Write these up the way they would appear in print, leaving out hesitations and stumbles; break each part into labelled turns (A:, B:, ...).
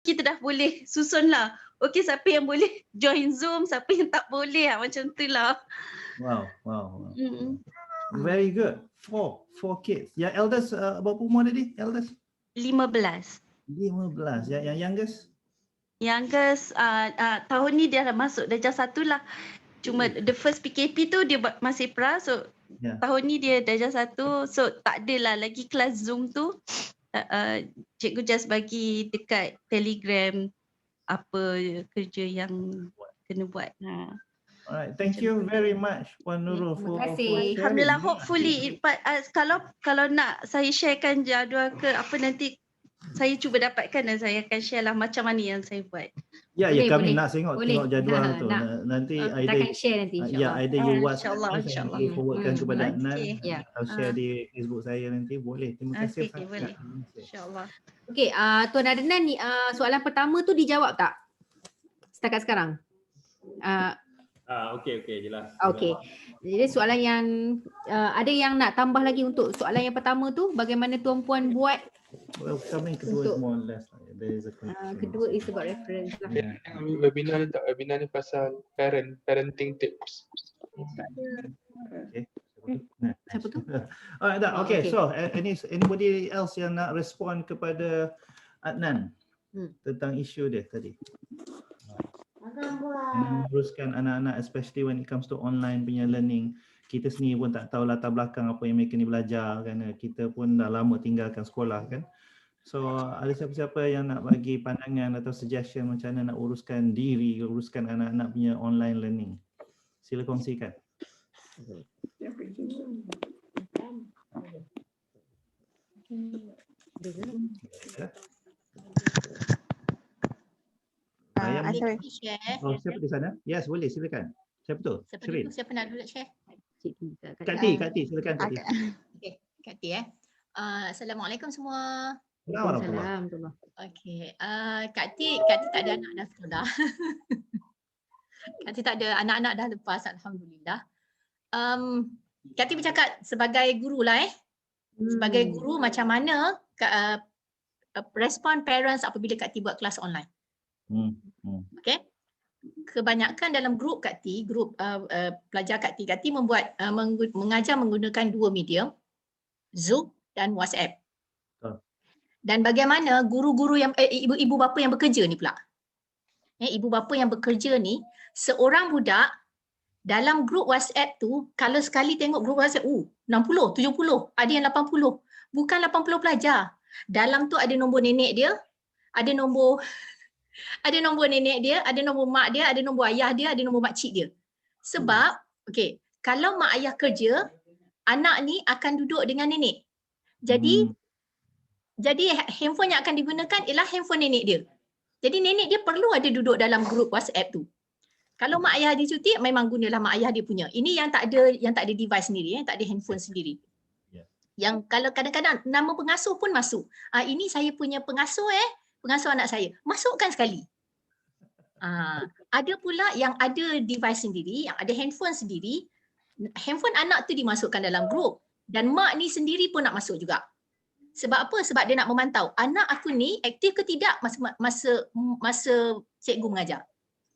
A: kita dah boleh susun lah. Okey, siapa yang boleh join Zoom, siapa yang tak boleh, macam tu lah.
B: Wow. Very good. Four kids. Yang eldest berapa umur tadi? Eldest?
A: 15.
B: 15. Yang youngest?
A: Youngest tahun ni dia dah masuk darjah 1 lah. Cuma the first PKP tu dia masih pra, so tahun ni dia darjah 1, so tak adalah lagi kelas Zoom tu. Cikgu just bagi dekat Telegram apa kerja yang kena buat.
B: Alright, thank you very much Puan Nurul for sharing.
A: Alhamdulillah, hopefully kalau nak saya sharekan jadual ke apa nanti saya cuba dapatkan dan saya akan share lah macam mana yang saya buat.
B: Ya, kami nak tengok jadual tu. Nanti
C: kita akan share nanti insya-Allah.
B: Ya, you WhatsApp
A: insya-Allah.
B: saya forwardkan kepada Adnan atau
A: Okay.
B: share di Facebook saya nanti boleh. Terima kasih.
A: Okay, boleh. Insya-Allah.
C: Okey, Tuan Adnan ni soalan pertama tu dijawab tak? Setakat sekarang.
D: Okey, jelas.
C: Okey. Jadi soalan yang ada yang nak tambah lagi untuk soalan yang pertama tu, bagaimana tuan-puan buat?
B: Well, kami kedua more or less. There is a
C: kedua is about reference lah.
E: Webinar ni pasal parenting tips.
B: Okay.
C: Siapa tu?
B: Okay, so anybody else yang nak respond kepada Adnan tentang isu dia tadi? Meneruskan anak-anak, especially when it comes to online punya learning. Kita sendiri pun tak tahu latar belakang apa yang mereka ni belajar, kerana kita pun dah lama tinggalkan sekolah kan. So ada siapa-siapa yang nak bagi pandangan atau suggestion macam mana nak uruskan diri, uruskan anak-anak punya online learning? Sila kongsikan. Siapa di sana? Yes, boleh, silakan. Siapa tu?
F: Siapa nak dulu share?
B: Kak T, silakan Kak T.
F: Okey, Kak T Assalamualaikum semua.
C: Assalamualaikum.
F: Okey, Kak T tak ada anak dah sekolah. Kak T tak ada anak-anak dah lepas, alhamdulillah. Kak T bercakap sebagai guru lah Sebagai guru macam mana respon parents apabila Kak T buat kelas online. Okey. Kebanyakan dalam grup Kak T, grup pelajar Kak T membuat mengajar menggunakan dua medium, Zoom dan WhatsApp. Dan bagaimana guru-guru yang ibu-ibu bapa yang bekerja ni pula. Ibu bapa yang bekerja ni, seorang budak dalam grup WhatsApp tu, kalau sekali tengok grup WhatsApp, 60, 70, ada yang 80. Bukan 80 pelajar. Dalam tu ada nombor nenek dia, ada nombor nenek dia, ada nombor mak dia, ada nombor ayah dia, ada nombor makcik dia. Sebab, kalau mak ayah kerja, anak ni akan duduk dengan nenek. Jadi handphone yang akan digunakan ialah handphone nenek dia. Jadi nenek dia perlu ada duduk dalam grup WhatsApp tu. Kalau mak ayah dia cuti, memang gunalah mak ayah dia punya. Ini yang tak ada device sendiri, tak ada handphone sendiri. Yang kalau kadang-kadang nama pengasuh pun masuk. Ini saya punya pengasuh pengasuh anak saya. Masukkan sekali. Ada pula yang ada device sendiri, yang ada handphone sendiri. Handphone anak tu dimasukkan dalam grup. Dan mak ni sendiri pun nak masuk juga. Sebab apa? Sebab dia nak memantau anak aku ni aktif ke tidak masa cikgu mengajar.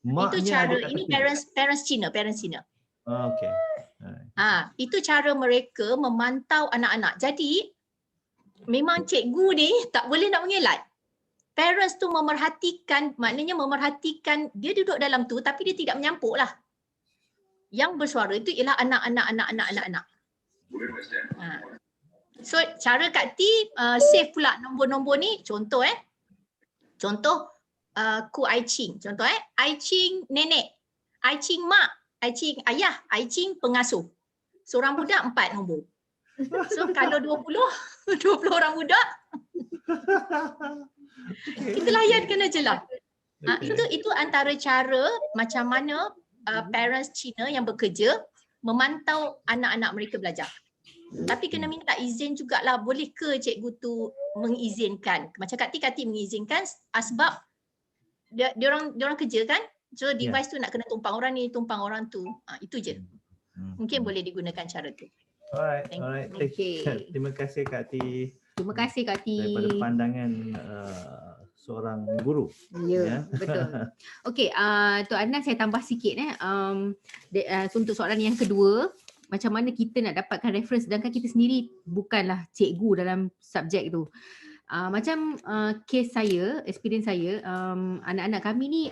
F: Itu cara, ini parents Cina.
B: Okay.
F: Itu cara mereka memantau anak-anak. Jadi memang cikgu ni tak boleh nak mengelak. Parents tu memerhatikan, maknanya memerhatikan dia duduk dalam tu tapi dia tidak menyampuk lah. Yang bersuara itu ialah anak-anak. So cara Kak T save pula nombor-nombor ni. Contoh Ku Ai Ching. Contoh Ai Ching nenek, Ai Ching mak, Ai Ching ayah, Ai Ching pengasuh. Seorang budak 4 nombor. So kalau 20 orang budak kita layankan aje lah. Itu antara cara macam mana parents Cina yang bekerja memantau anak-anak mereka belajar. Tapi kena minta izin jugalah, boleh ke cikgu tu mengizinkan. Macam Kak T mengizinkan sebab dia orang kerja kan. So device tu nak kena tumpang orang ni, tumpang orang tu. Itu je. Mungkin boleh digunakan cara tu.
B: Alright. Terima kasih Kak T.
C: Terima kasih Kak T.
B: Daripada pandangan seorang guru.
C: Ya, betul. Okey, Tok Adnan saya tambah sikit untuk soalan yang kedua, macam mana kita nak dapatkan reference sedangkan kita sendiri bukanlah cikgu dalam subjek tu. Macam case saya, experience saya, anak-anak kami ni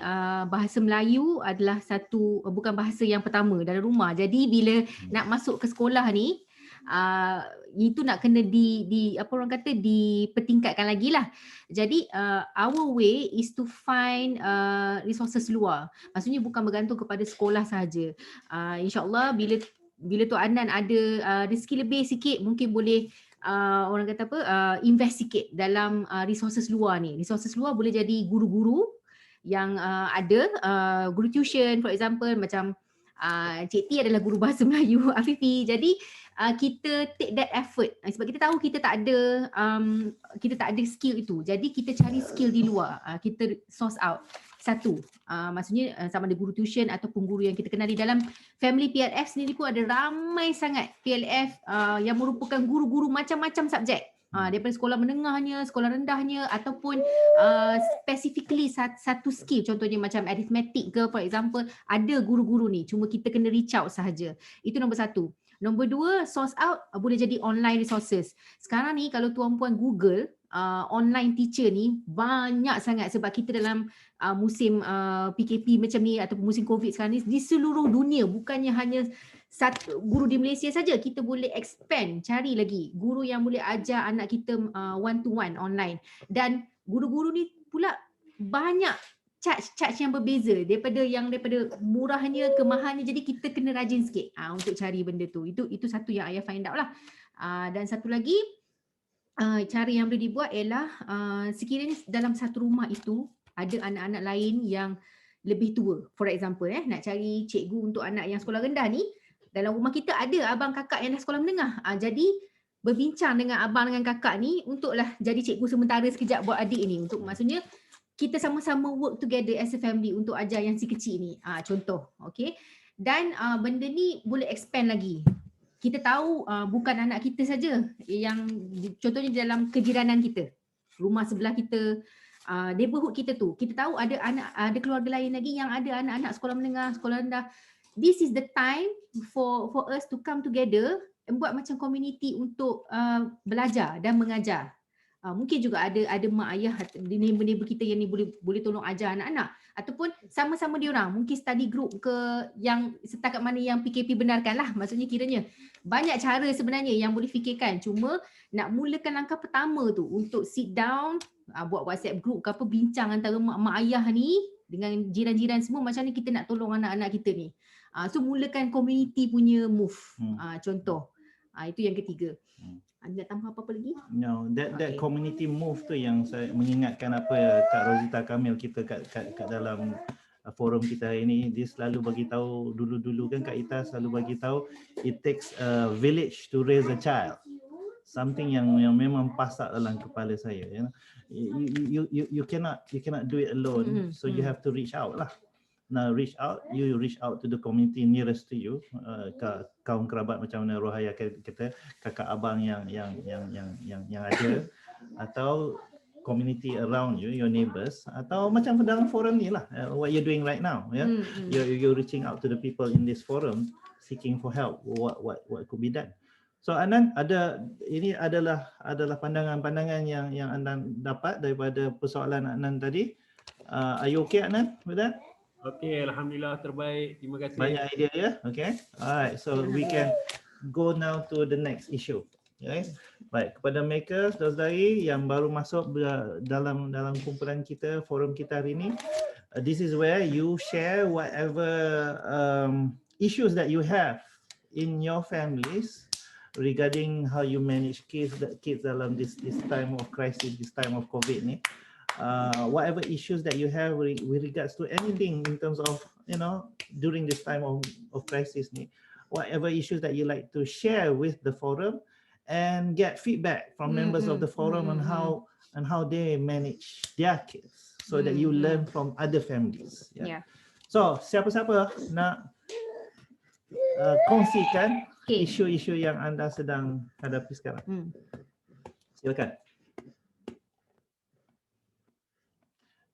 C: bahasa Melayu adalah bukan bahasa yang pertama dalam rumah. Jadi bila nak masuk ke sekolah ni, itu nak kena apa orang kata dipertingkatkan lagi lah. Jadi our way is to find resources luar. Maksudnya bukan bergantung kepada sekolah sahaja. InsyaAllah bila Tok Adnan ada rezeki lebih sikit, mungkin boleh orang kata apa, invest sikit dalam resources luar ni. Resources luar boleh jadi guru-guru yang ada, guru tuition for example, macam Cik T adalah guru bahasa Melayu, Afifi. Jadi kita take that effort sebab kita tahu kita tak ada skill itu. Jadi kita cari skill di luar. Kita source out satu. Maksudnya sama ada guru tuition ataupun guru yang kita kenali. Dalam family PLF sendiri pun ada ramai sangat PLF yang merupakan guru-guru macam-macam subjek. Daripada sekolah menengahnya, sekolah rendahnya ataupun specifically satu skill, contohnya macam arithmetic ke for example, ada guru-guru ni, cuma kita kena reach out sahaja. Itu nombor satu. Nombor dua, source out boleh jadi online resources. Sekarang ni kalau tuan-puan Google online teacher ni banyak sangat sebab kita dalam musim PKP macam ni ataupun musim COVID sekarang ni di seluruh dunia, bukannya hanya satu guru di Malaysia saja, kita boleh expand, cari lagi guru yang boleh ajar anak kita one to one online. Dan guru-guru ni pula banyak charge yang berbeza daripada murahnya ke mahalnya, jadi kita kena rajin sikit untuk cari benda tu. Itu satu yang ayah find out lah. Dan satu lagi cara yang boleh dibuat ialah sekiranya dalam satu rumah itu ada anak-anak lain yang lebih tua, for example nak cari cikgu untuk anak yang sekolah rendah ni, dalam rumah kita ada abang kakak yang dah sekolah menengah, jadi berbincang dengan abang dengan kakak ni untuklah jadi cikgu sementara sekejap buat adik ni, untuk maksudnya kita sama-sama work together as a family untuk ajar yang si kecil ni, contoh. Okay, dan benda ni boleh expand lagi. Kita tahu bukan anak kita saja yang contohnya dalam kejiranan kita, rumah sebelah kita, neighborhood kita tu, kita tahu ada keluarga lain lagi yang ada anak-anak sekolah menengah, sekolah rendah. This is the time for us to come together and buat macam community untuk belajar dan mengajar. Mungkin juga ada mak ayah di neighbor kita yang ni boleh tolong ajar anak-anak, ataupun sama-sama diorang mungkin study group ke yang setakat mana yang PKP benarkan lah. Maksudnya kiranya banyak cara sebenarnya yang boleh fikirkan, cuma nak mulakan langkah pertama tu untuk sit down, buat WhatsApp group ke apa, bincang antara mak ayah ni dengan jiran-jiran semua macam ni kita nak tolong anak-anak kita ni. So mulakan community punya move, contoh. Itu yang ketiga. Anda nak tambah apa-apa lagi?
B: No, that community move tu yang saya mengingatkan apa Kak Rozita Kamil kita kat dalam forum kita hari ini. Dia selalu bagi tahu dulu kan Kak Ita selalu bagi tahu it takes a village to raise a child. Something yang memang pasak dalam kepala saya, you cannot do it alone. So you have to reach out lah. Now reach out to the community nearest to you, kaum kerabat macam mana Rohaya kata, kakak abang yang ada, atau community around you, your neighbors, atau macam dalam forum ni lah, what you're doing right now, you're reaching out to the people in this forum seeking for help, what could be done. So Anan, ini adalah pandangan-pandangan yang anda dapat daripada persoalan Anan tadi. Are you okay Anan with that?
D: Okay, alhamdulillah terbaik. Terima kasih.
B: Banyak idea ya. Okay. Alright, so we can go now to the next issue. Okay. Baik, kepada mereka saudari yang baru masuk dalam kumpulan kita, forum kita hari ini, this is where you share whatever issues that you have in your families regarding how you manage kids dalam this time of crisis, this time of COVID ni. Whatever issues that you have with regards to anything in terms of, during this time of crisis ni, whatever issues that you like to share with the forum and get feedback from members of the forum on how they manage their kids, so that you learn from other families. So siapa-siapa nak kongsikan isu-isu yang anda sedang hadapi sekarang? Silakan.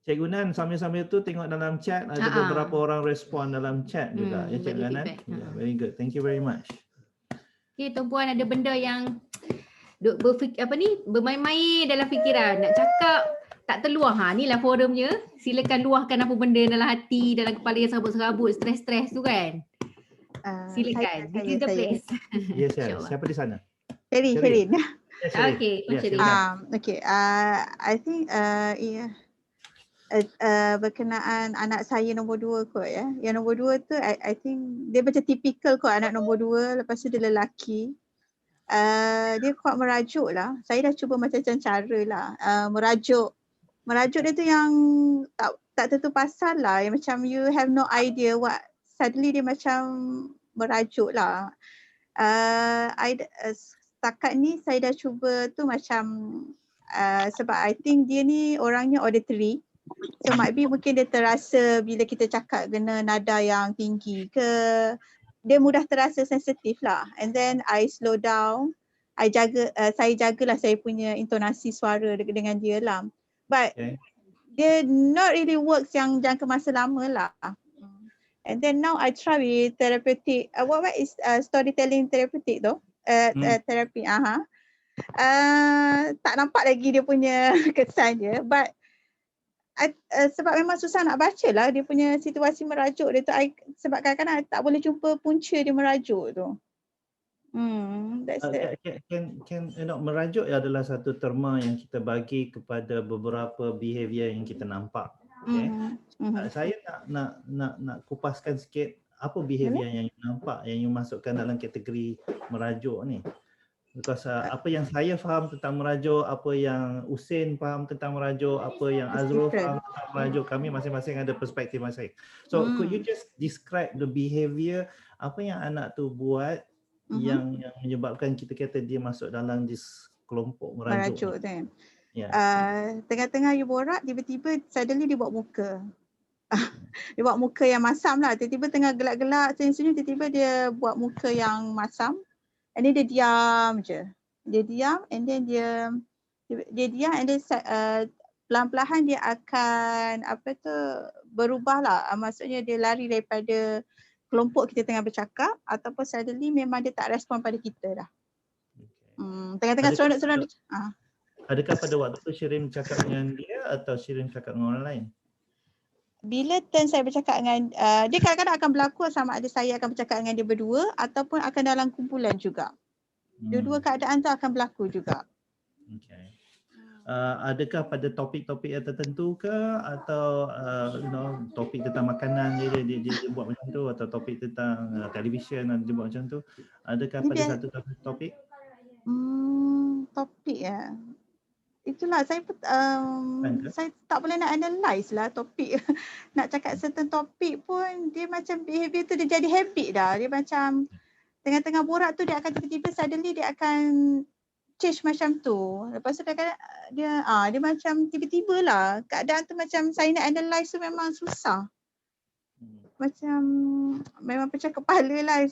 B: Cikgu Nan sambil-sambil tu tengok dalam chat ada beberapa orang respon dalam chat juga ya Cikgu Nan. Yeah, very good. Thank you very much.
C: Okay, tuan-puan ada benda yang bermain-main dalam fikiran, nak cakap tak terluah. Inilah forumnya. Silakan luahkan apa benda dalam hati, dalam kepala yang serabut-serabut, stres-stres tu kan. Silakan. This is the place.
B: Yes, siapa di sana?
G: Sherin.
C: Okay, Sherin.
G: I think berkenaan anak saya nombor 2 kot ya. Yang nombor 2 tu I think dia macam typical kot anak nombor 2, lepas tu dia lelaki. Dia kuat merajuk lah. Saya dah cuba macam-macam cara lah. Merajuk dia tu yang tak tentu pasal lah. Yang macam you have no idea what. Suddenly dia macam merajuk lah. Setakat ni saya dah cuba tu macam sebab I think dia ni orangnya auditory. So might be mungkin dia terasa bila kita cakap kena nada yang tinggi ke, dia mudah terasa sensitif lah. And then I slow down, saya jagalah saya punya intonasi suara dengan dia lah. But dia not really works yang jangka masa lama lah. And then now I try with therapeutic, what is storytelling therapeutic tu? Therapy, tak nampak lagi dia punya kesan dia. But sebab memang susah nak baca lah dia punya situasi merajuk dia tu. Sebab kadang-kadang tak boleh jumpa punca dia merajuk tu. That's it.
B: Merajuk adalah satu terma yang kita bagi kepada beberapa behavior yang kita nampak. Saya nak kupaskan sikit apa behavior yang you nampak, yang you masukkan dalam kategori merajuk ni. Because apa yang saya faham tentang merajuk, apa yang Usain faham tentang merajuk, apa yang Azrul faham tentang merajuk, kami masing-masing ada perspektif masing. So could you just describe the behavior, apa yang anak tu buat yang menyebabkan kita kata dia masuk dalam kelompok merajuk
G: tu. Tengah-tengah you borak, tiba-tiba suddenly dia buat muka. Dia buat muka yang masam lah. Tiba-tiba tengah gelak-gelak, senyum-senyum, tiba-tiba dia buat muka yang masam. And then dia diam je. Dia diam and then dia diam and then pelan-pelan dia akan berubah lah. Maksudnya dia lari daripada kelompok kita tengah bercakap ataupun suddenly memang dia tak respon pada kita dah. Tengah-tengah seronok-seronok.
B: Adakah pada waktu tu Sherin bercakap dengan dia atau Sherin bercakap dengan orang lain?
G: Bila turn saya bercakap dengan dia, kadang-kadang akan berlaku sama ada saya akan bercakap dengan dia berdua ataupun akan dalam kumpulan juga. Dua-dua keadaan tu akan berlaku juga.
B: Okay. Adakah pada topik-topik yang tertentu ke atau topik tentang makanan dia buat macam tu, atau topik tentang televisyen dia buat macam tu? Adakah pada satu topik?
G: Topik ya. Itulah saya tak boleh nak analyse lah topik. Nak cakap certain topik pun dia macam behavior tu dia jadi habit dah. Dia macam tengah-tengah borak tu dia akan tiba-tiba suddenly dia akan change macam tu. Lepas tu kadang-kadang dia macam tiba-tiba lah. Keadaan tu macam saya nak analyse tu memang susah. Macam memang pecah kepala lah.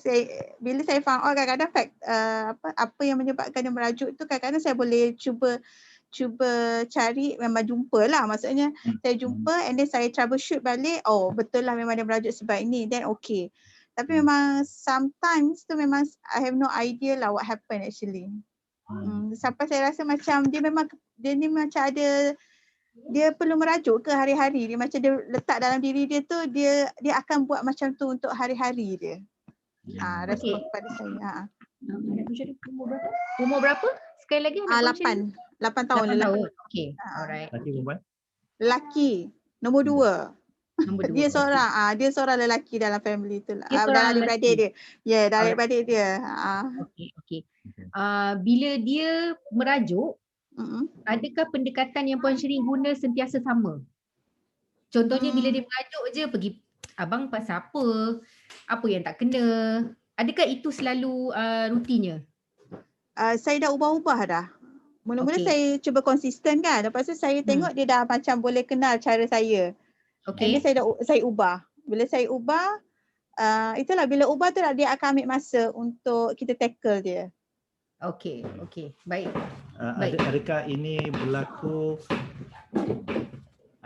G: Bila saya found out kadang-kadang apa yang menyebabkan dia merajuk tu, kadang-kadang saya boleh cuba cari, memang jumpa lah. Maksudnya saya jumpa and then saya troubleshoot balik, betul lah memang dia merajuk sebab ini, then okay. Tapi memang sometimes tu memang I have no idea lah what happened actually. Sampai saya rasa macam dia ni macam ada, dia perlu merajuk ke hari-hari. Dia macam dia letak dalam diri dia tu, dia akan buat macam tu untuk hari-hari dia. Respon kepada saya.
C: Umur berapa? Sekali lagi?
G: 8 tahun.
C: 8 tahun. Okay. Alright.
B: Laki perempuan?
G: Lelaki. Nombor 2. Dia seorang lelaki dalam family tu lah. Dalam adik-beradik dia. Ya, dalam adik-beradik dia.
C: Okay. Bila dia merajuk, adakah pendekatan yang Puan Sherin guna sentiasa sama? Contohnya bila dia merajuk je pergi, abang pasal apa? Apa yang tak kena? Adakah itu selalu rutinnya?
G: Saya dah ubah-ubah dah. Mula-mula saya cuba konsisten kan. Lepas tu saya tengok dia dah macam boleh kenal cara saya. Okay. Jadi saya ubah. Bila saya ubah, itulah bila ubah tu dia akan ambil masa untuk kita tackle dia.
C: Okay. Baik.
B: Adakah ini berlaku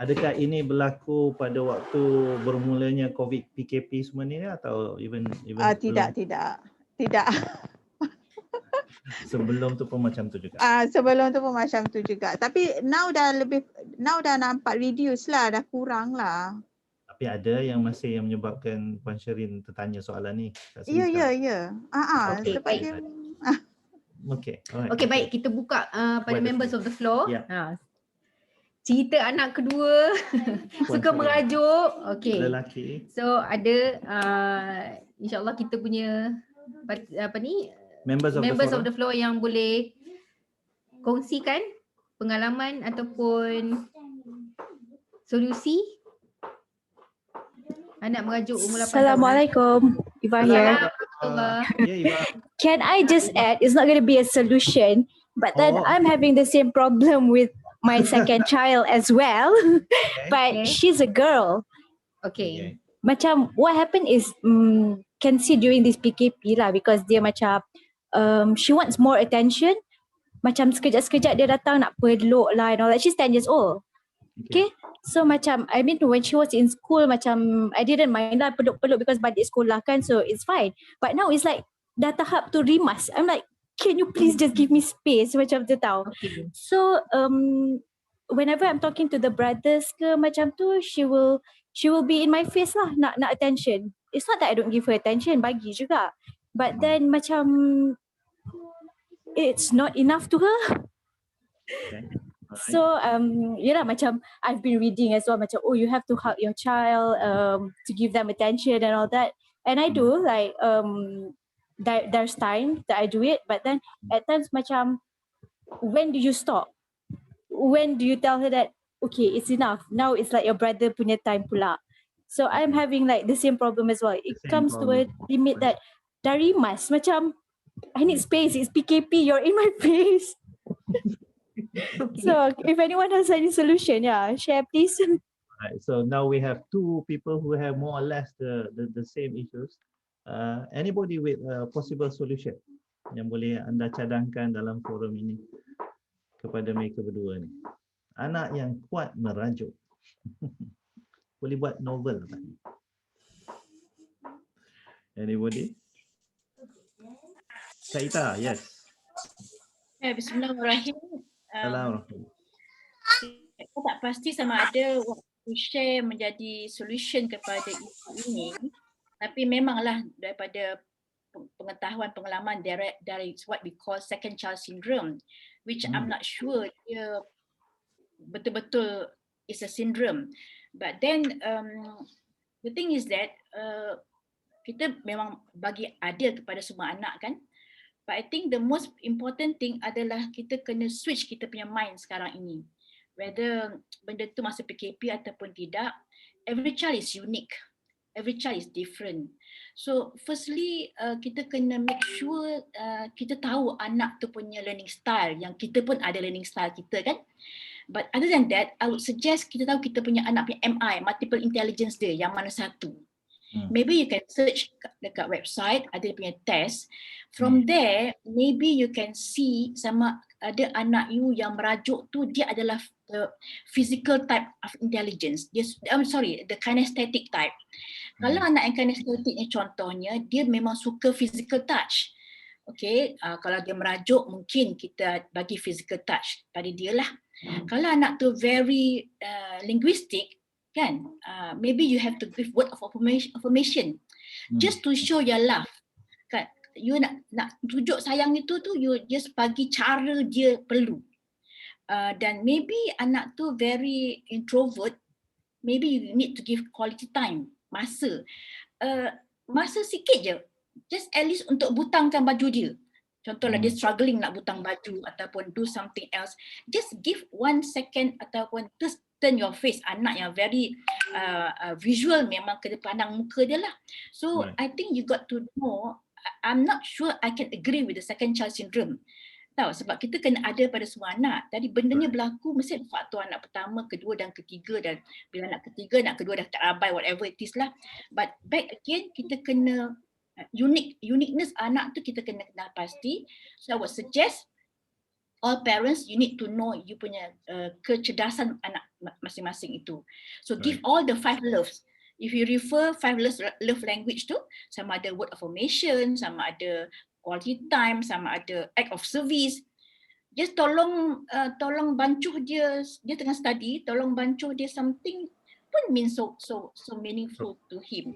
B: Adakah ini berlaku pada waktu bermulanya COVID PKP semua ni atau even
G: tidak.
B: Sebelum tu pun macam tu juga.
G: Sebelum tu pun macam tu juga. Tapi now dah nampak reduce lah, dah kurang lah.
B: Tapi ada yang masih yang menyebabkan Puan Sherine tertanya soalan ni.
G: Ya.
C: Okay,
G: Sebab dia
C: Okay, baik, kita buka pada members of the floor.
B: Yeah.
C: Cerita anak kedua suka merajuk. Okay.
B: Lelaki.
C: So ada insyaAllah kita punya members of the floor yang boleh kongsikan pengalaman ataupun solusi anak merajuk umur 8 tahun.
H: Assalamualaikum. Iva here. Can I just add, it's not going to be a solution, but then I'm having the same problem with my second child as well, but she's a girl.
C: Okay.
H: Macam what happened is can see during this PKP lah, because dia macam she wants more attention. Macam sekejap-sekejap dia datang nak peluk lah and all that. She's 10 years old. Okay. So macam I mean when she was in school macam I didn't mind lah peluk-peluk because balik sekolah kan, so it's fine. But now it's like dah tahap tu rimas. I'm like, can you please just give me space macam tu tau.
C: Okay.
H: So whenever I'm talking to the brothers ke macam tu, she will be in my face lah nak attention. It's not that I don't give her attention, bagi juga. But then macam it's not enough to her.
B: Okay.
H: So yelah macam I've been reading as well macam you have to hug your child to give them attention and all that, and I do like there's time that I do it, but then at times macam when do you stop? When do you tell her that okay it's enough, now it's like your brother punya time pula. So I'm having like the same problem as well. It comes to a limit that dari mas macam I need space, it's PKP, you're in my face. So if anyone has any solution, share please.
B: Right, so now we have two people who have more or less the same issues. Anybody with a possible solution yang boleh anda cadangkan dalam forum ini kepada mereka berdua ni? Anak yang kuat merajuk. Boleh buat novel tak? Anybody? Kak Ita, yes.
I: Bismillahirrahmanirrahim. Saya tak pasti sama ada waktu share menjadi solution kepada isu ini, tapi memanglah daripada pengetahuan pengalaman dari what we call second child syndrome, which I'm not sure dia betul-betul is a syndrome, but then the thing is that kita memang bagi adil kepada semua anak kan. But I think the most important thing adalah kita kena switch kita punya mind sekarang ini. Whether benda tu masa PKP ataupun tidak, every child is unique. Every child is different. So firstly, kita kena make sure kita tahu anak tu punya learning style. Yang kita pun ada learning style kita kan. But other than that, I would suggest kita tahu kita punya anak punya MI, multiple intelligence dia, yang mana satu. Maybe you can search dekat website, ada dia punya test. From there, maybe you can see sama ada anak you yang merajuk tu dia adalah the physical type of intelligence. Dia, the kinesthetic type. Kalau anak yang kinesthetic ni contohnya, dia memang suka physical touch. Okay, kalau dia merajuk mungkin kita bagi physical touch pada dia lah. Kalau anak tu very linguistic, kan, maybe you have to give word of affirmation just to show your love kan. You nak tunjuk sayang itu tu, you just bagi cara dia perlu. Dan maybe anak tu very introvert, maybe you need to give quality time, masa sikit je, just at least untuk butangkan baju dia. Contohlah dia struggling nak butang baju ataupun do something else, just give 1 second ataupun just turn your face. Anak yang very visual memang kena pandang muka dia lah. So I think you got to know, I'm not sure I can agree with the second child syndrome. Tahu, sebab kita kena ada pada semua anak. Jadi bendanya berlaku mesti ada faktor anak pertama, kedua dan ketiga, dan bila anak ketiga, anak kedua dah tak rabai, whatever it is lah. But back again, kita kena uniqueness anak tu kita kena kenal pasti. So I would suggest all parents, you need to know you punya kecerdasan anak masing-masing itu. So give all the 5 loves. If you refer 5 love language tu, sama ada word affirmation, sama ada quality time, sama ada act of service. Just tolong bancuh dia tengah study, tolong bancuh dia something pun means so meaningful to him.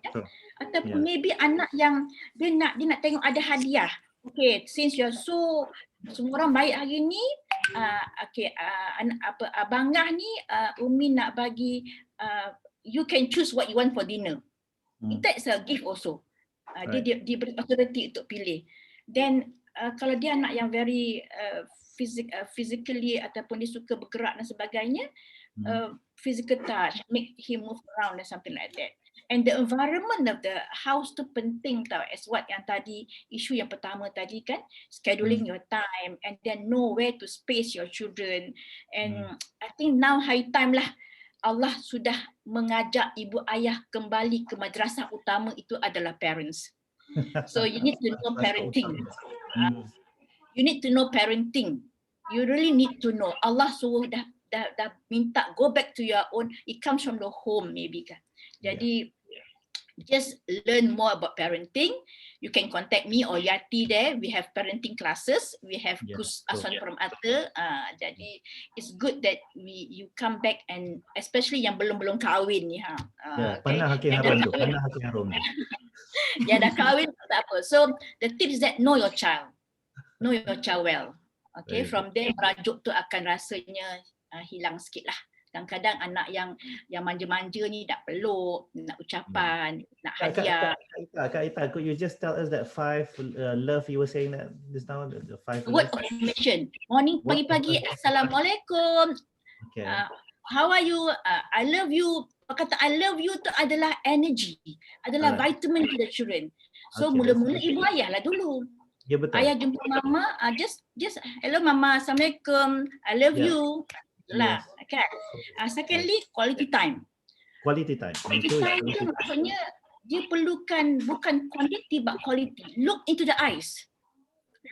I: Ataupun maybe anak yang dia nak tengok ada hadiah. Okay, since you're semua orang baik hari ni, abangah ni Umi nak bagi you can choose what you want for dinner. That's a gift also. Dia beri authority untuk pilih. Then kalau dia anak yang very physically ataupun dia suka bergerak dan sebagainya, physical touch, make him move around and something like that. And the environment of the house tu penting tau, as what yang tadi, isu yang pertama tadi kan, scheduling your time and then know where to space your children. And I think now high time lah, Allah sudah mengajak ibu ayah kembali ke madrasah utama itu adalah parents. So you need to know parenting. You need to know parenting. You really need to know. Allah suruh dah minta go back to your own. It comes from the home maybe kan. Jadi just learn more about parenting. You can contact me or Yati there. We have parenting classes. We have Gus Aswan from Atta. Jadi it's good that you come back, and especially yang belum kahwin ni ha.
B: Panah Hakim Harum tu. Panah Hakim Harum.
I: Yang dah kahwin tak apa. So the tip is that know your child. Know your child well. Okay, from there merajuk tu akan rasanya hilang sikit lah. Kadang-kadang anak yang manja-manja ni nak peluk, nak ucapan, nak hadiah.
B: Kak Ita, could you just tell us that 5 love you were saying that just now, the 5
I: word affirmation. Morning, pagi-pagi, Assalamualaikum.
B: Okay.
I: How are you? I love you. Kata I love you tu adalah energy, adalah vitamin to the children. So mula-mula ibu ayah lah dulu.
B: Ya betul.
I: Ayah jumpa mama, just hello mama, Assalamualaikum, I love you. Lah, kan? Secondly, quality time.
B: Quality time.
I: Quality time tu maksudnya dia perlukan bukan quantity but quality. Look into the eyes.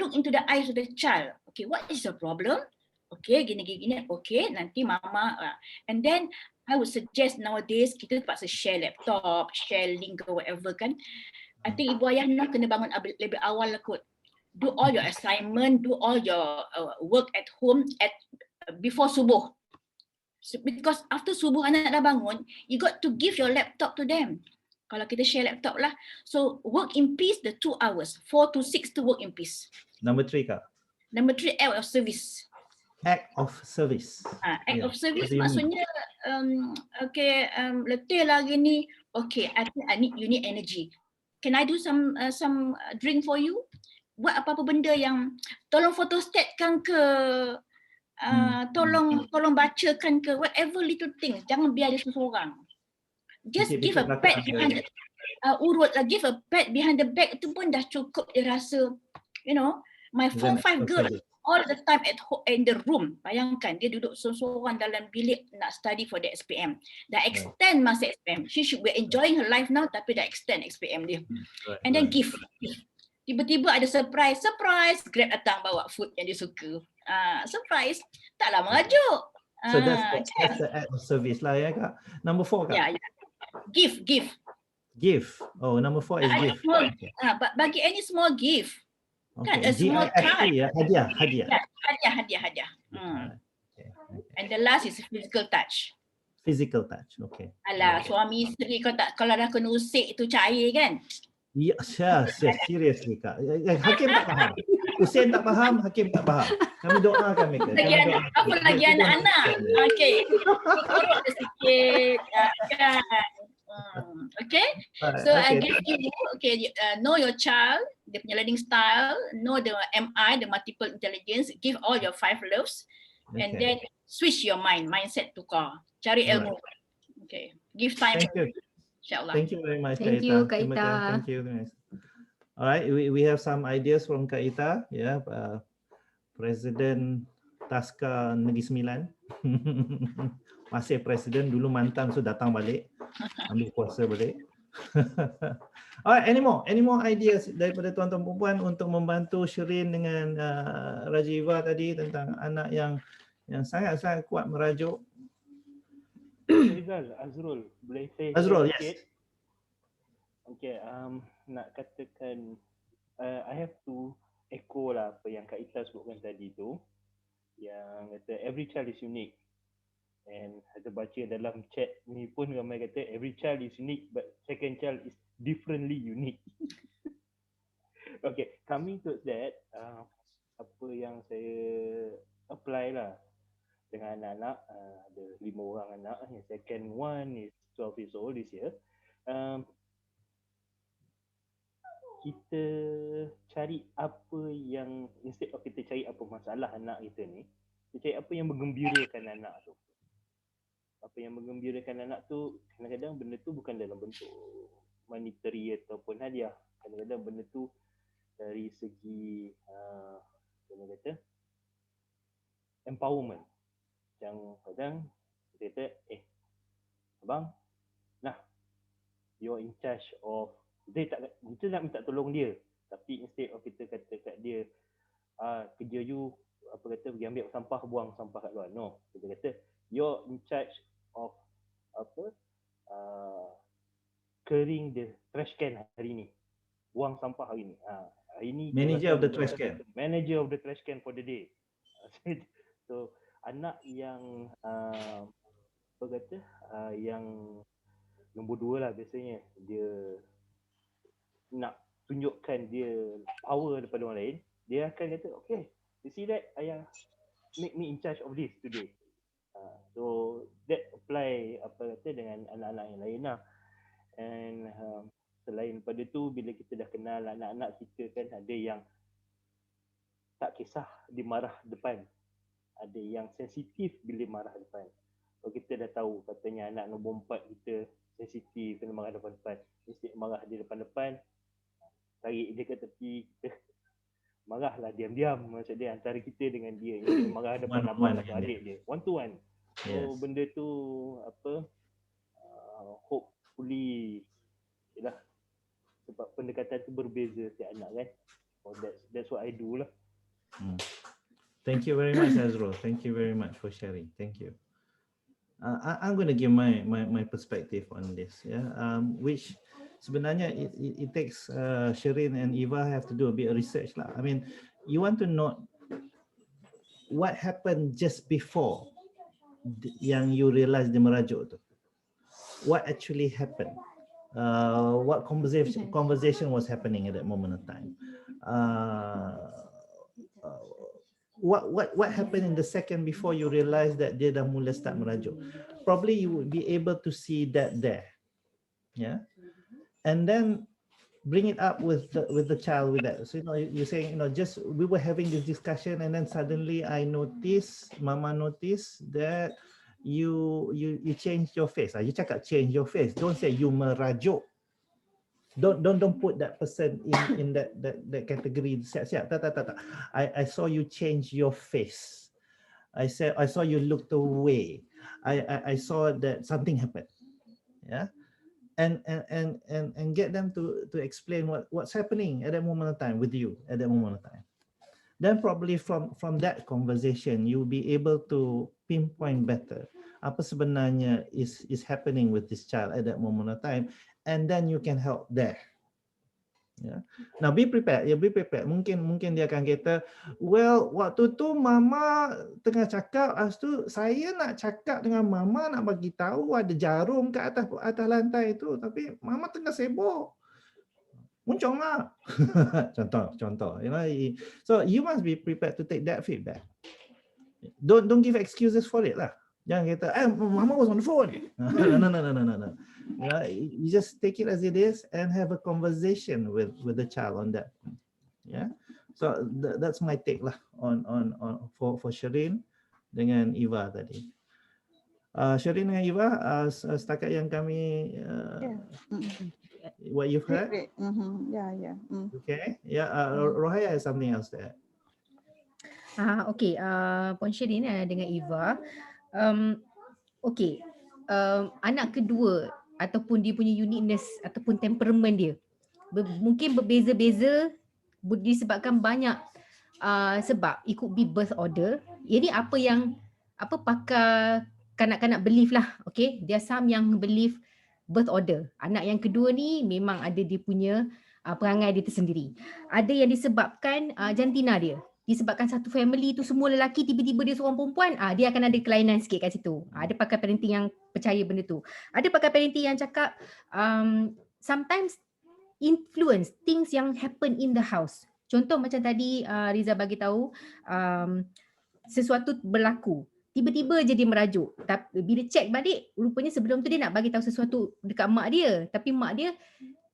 I: Look into the eyes of the child. Okay, what is the problem? Okay, gini. Okay, nanti mama. And then I would suggest nowadays kita terpaksa share laptop, share link or whatever kan. I think ibu ayah nak kena bangun lebih awal lah kot. Do all your assignment, do all your work at home before subuh. So, because after subuh anak dah bangun, you got to give your laptop to them. Kalau kita share laptop lah. So work in peace the 2 hours, 4 to 6 to work in peace.
B: Number 3 Kak.
I: Number 3, act of service.
B: Act of service.
I: Act of service maksudnya letih lagi ni. Okay, I think you need energy. Can I do some drink for you? Buat apa-apa benda yang tolong photostat kan ke, tolong bacakan ke, whatever little things. Jangan biar dia seorang. Just give a pat behind the urut lah, give a pat behind the back tu pun dah cukup dia rasa, you know, my 4-5 girls all the time at home in the room. Bayangkan dia duduk seorang dalam bilik nak study for the SPM. Dah extend masa SPM. She should be enjoying her life now tapi dah extend SPM dia. And then give. Tiba-tiba ada surprise, Grab datang bawa food yang dia suka. Surprise, taklah merajuk.
B: So that's the act of service lah ya Kak. Number 4 Kak.
I: Yeah. Give.
B: Oh, number 4 is give.
I: Bagi any small gift.
B: Okay.
I: Kan, a small card.
B: Ya, hadiah.
I: Hadiah. And the last is physical touch.
B: Physical touch, okay.
I: Alah, suami isteri kalau dah kena usik tu cair kan?
B: Ya, seriously Kak. Hakim tak faham. Hussein tak faham, Hakim tak faham. Kami doakan mereka.
I: Apa lagi anak-anak? Okay. Korok sikit. Kan? Okay. So I give you, know your child, dia punya learning style, know the MI, the multiple intelligence, give all your 5 loves, and then switch your mindset tukar. Cari ilmu. Okay. Give time.
B: Thank you.
I: InsyaAllah.
B: Thank you very much,
C: Thank you, Kak Ita.
B: Thank you. Alright, we have some ideas from Kak Ita, Presiden Taska Negeri Sembilan. Masih presiden, dulu mantan, so datang balik, ambil kuasa balik. Alright, any more ideas daripada tuan-tuan perempuan untuk membantu Sherin dengan Raja Eva tadi tentang anak yang sangat-sangat kuat merajuk?
J: Rizal, Azrul, boleh saya
B: Azrul,
J: sikit?
B: yes.
J: Okay, nak katakan I have to echo lah apa yang Kak Ita sebutkan tadi tu, yang kata every child is unique. And ada baca dalam chat ni pun ramai kata every child is unique but second child is differently unique. Okay, coming to that, apa yang saya apply lah dengan anak-anak, ada 5 orang anak, yang second one is 12 years old this year. Kita cari apa yang, instead of kita cari apa masalah anak kita ni, kita cari apa yang menggembirakan anak tu. Apa yang menggembirakan anak tu, kadang-kadang benda tu bukan dalam bentuk monetary ataupun hadiah. Kadang-kadang benda tu dari segi apa kata, empowerment. Yang kadang kita kata, abang, nah, you're in charge of, kita nak minta tolong dia, tapi instead of kita kata kat dia, kerja you, apa kata, pergi ambil sampah, buang sampah kat luar. No, kita kata, you're in charge of apa, clearing the trash can hari ni, buang sampah hari ni. Hari ni
B: manager of the trash can.
J: Manager of the trash can for the day. So anak yang apa kata, yang nombor 2 lah biasanya, dia nak tunjukkan dia power daripada orang lain, dia akan kata, okay, you see that, ayah make me in charge of this today. So that apply apa kata dengan anak-anak yang lain lah. And selain daripada tu, bila kita dah kenal anak-anak kita kan, ada yang tak kisah dia marah depan, ada yang sensitif bila marah depan. Kalau kita dah tahu katanya anak nombor 4 kita sensitif kena marah depan-depan, mesti marah dia depan-depan, tarik dia ke tepi, kita marahlah diam-diam. Maksud dia antara kita dengan dia, yang marah depan abang atau adik dia, one to one. So benda tu apa, hopefully yalah, sebab pendekatan tu berbeza setiap anak kan. So that's what I do lah.
B: Thank you very much, Azrul. Thank you very much for sharing. Thank you. I'm going to give my perspective on this, which sebenarnya it takes Sherin and Eva have to do a bit of research lah. I mean, you want to know what happened just before yang you realize dia merajuk tu. What actually happened? What conversation was happening at that moment of time? What happened in the second before you realize that dia dah mula start merajuk? Probably you would be able to see that there, and then bring it up with the child with that. So you're saying, just we were having this discussion and then suddenly Mama noticed that you changed your face. You cakap change your face. Don't say you merajuk. Don't put that person in that category. Siap. Tak. I saw you change your face. I saw you looked away. I saw that something happened. And get them to explain what's happening at that moment of time with you at that moment of time. Then probably from that conversation you'll be able to pinpoint better apa sebenarnya is happening with this child at that moment of time, and then you can help there. Now be prepared. Be prepared. Mungkin dia akan kata, well, waktu tu mama tengah cakap, lepas tu saya nak cakap dengan mama, nak bagi tahu ada jarum kat atas lantai tu, tapi mama tengah sibuk. Muncung lah. contoh. So you must be prepared to take that feedback. Don't give excuses for it lah. Jangan kata, mama was on the phone. No. You just take it as it is and have a conversation with the child on that. So that's my take lah for Sherin dengan Eva tadi. Sherin dengan Eva, setakat yang kami what you've heard. Okay. Rohaya has something else there.
C: Okay. Puan Sherin dengan Eva. Anak kedua ataupun dia punya uniqueness ataupun temperament dia. Mungkin berbeza-beza disebabkan banyak sebab. It could be birth order. Ini apa yang pakar kanak-kanak believe lah. Okay, there are some yang believe birth order. Anak yang kedua ni memang ada dia punya perangai dia tersendiri. Ada yang disebabkan jantina dia. Disebabkan satu family tu semua lelaki, tiba-tiba dia seorang perempuan, dia akan ada kelainan sikit kat situ. Ada pakar parenting yang percaya benda tu. Ada pakar parenting yang cakap sometimes influence things yang happen in the house. Contoh macam tadi Riza bagi tahu sesuatu berlaku. Tiba-tiba je dia merajuk. Tapi bila check balik, rupanya sebelum tu dia nak bagi tahu sesuatu dekat mak dia, tapi mak dia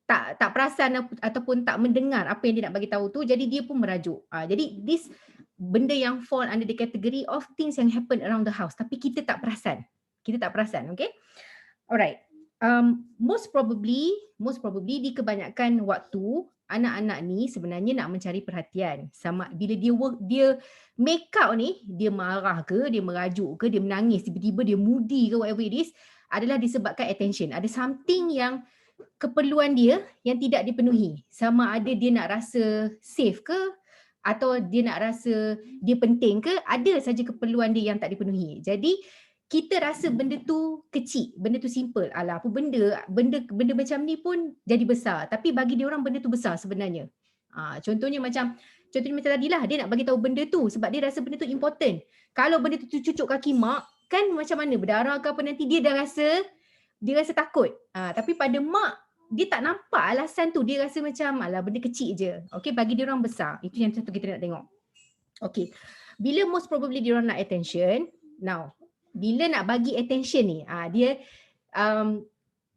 C: tak perasan ataupun tak mendengar apa yang dia nak bagi tahu tu, jadi dia pun merajuk. Jadi this benda yang fall under the category of things yang happen around the house, tapi kita tak perasan. Okay? Alright. Most probably di kebanyakan waktu anak-anak ni sebenarnya nak mencari perhatian. Sama bila dia make out ni, dia marah ke, dia merajuk ke, dia menangis, tiba-tiba dia moody ke, whatever it is, adalah disebabkan attention. Ada something yang keperluan dia yang tidak dipenuhi. Sama ada dia nak rasa safe ke, atau dia nak rasa dia penting ke, ada saja keperluan dia yang tak dipenuhi. Jadi kita rasa benda tu kecil, benda tu simple. Alah, apa benda macam ni pun jadi besar. Tapi bagi dia orang benda tu besar sebenarnya. Contohnya macam tadi lah, dia nak bagi tahu benda tu sebab dia rasa benda tu important. Kalau benda tu cucuk kaki mak, kan macam mana berdarah ke apa nanti, dia rasa takut. Tapi pada mak, dia tak nampak alasan tu. Dia rasa macam alah benda kecil je. Okay, bagi dia orang besar. Itu yang satu kita nak tengok. Okay, bila most probably dia orang nak attention. Now, bila nak bagi attention ni,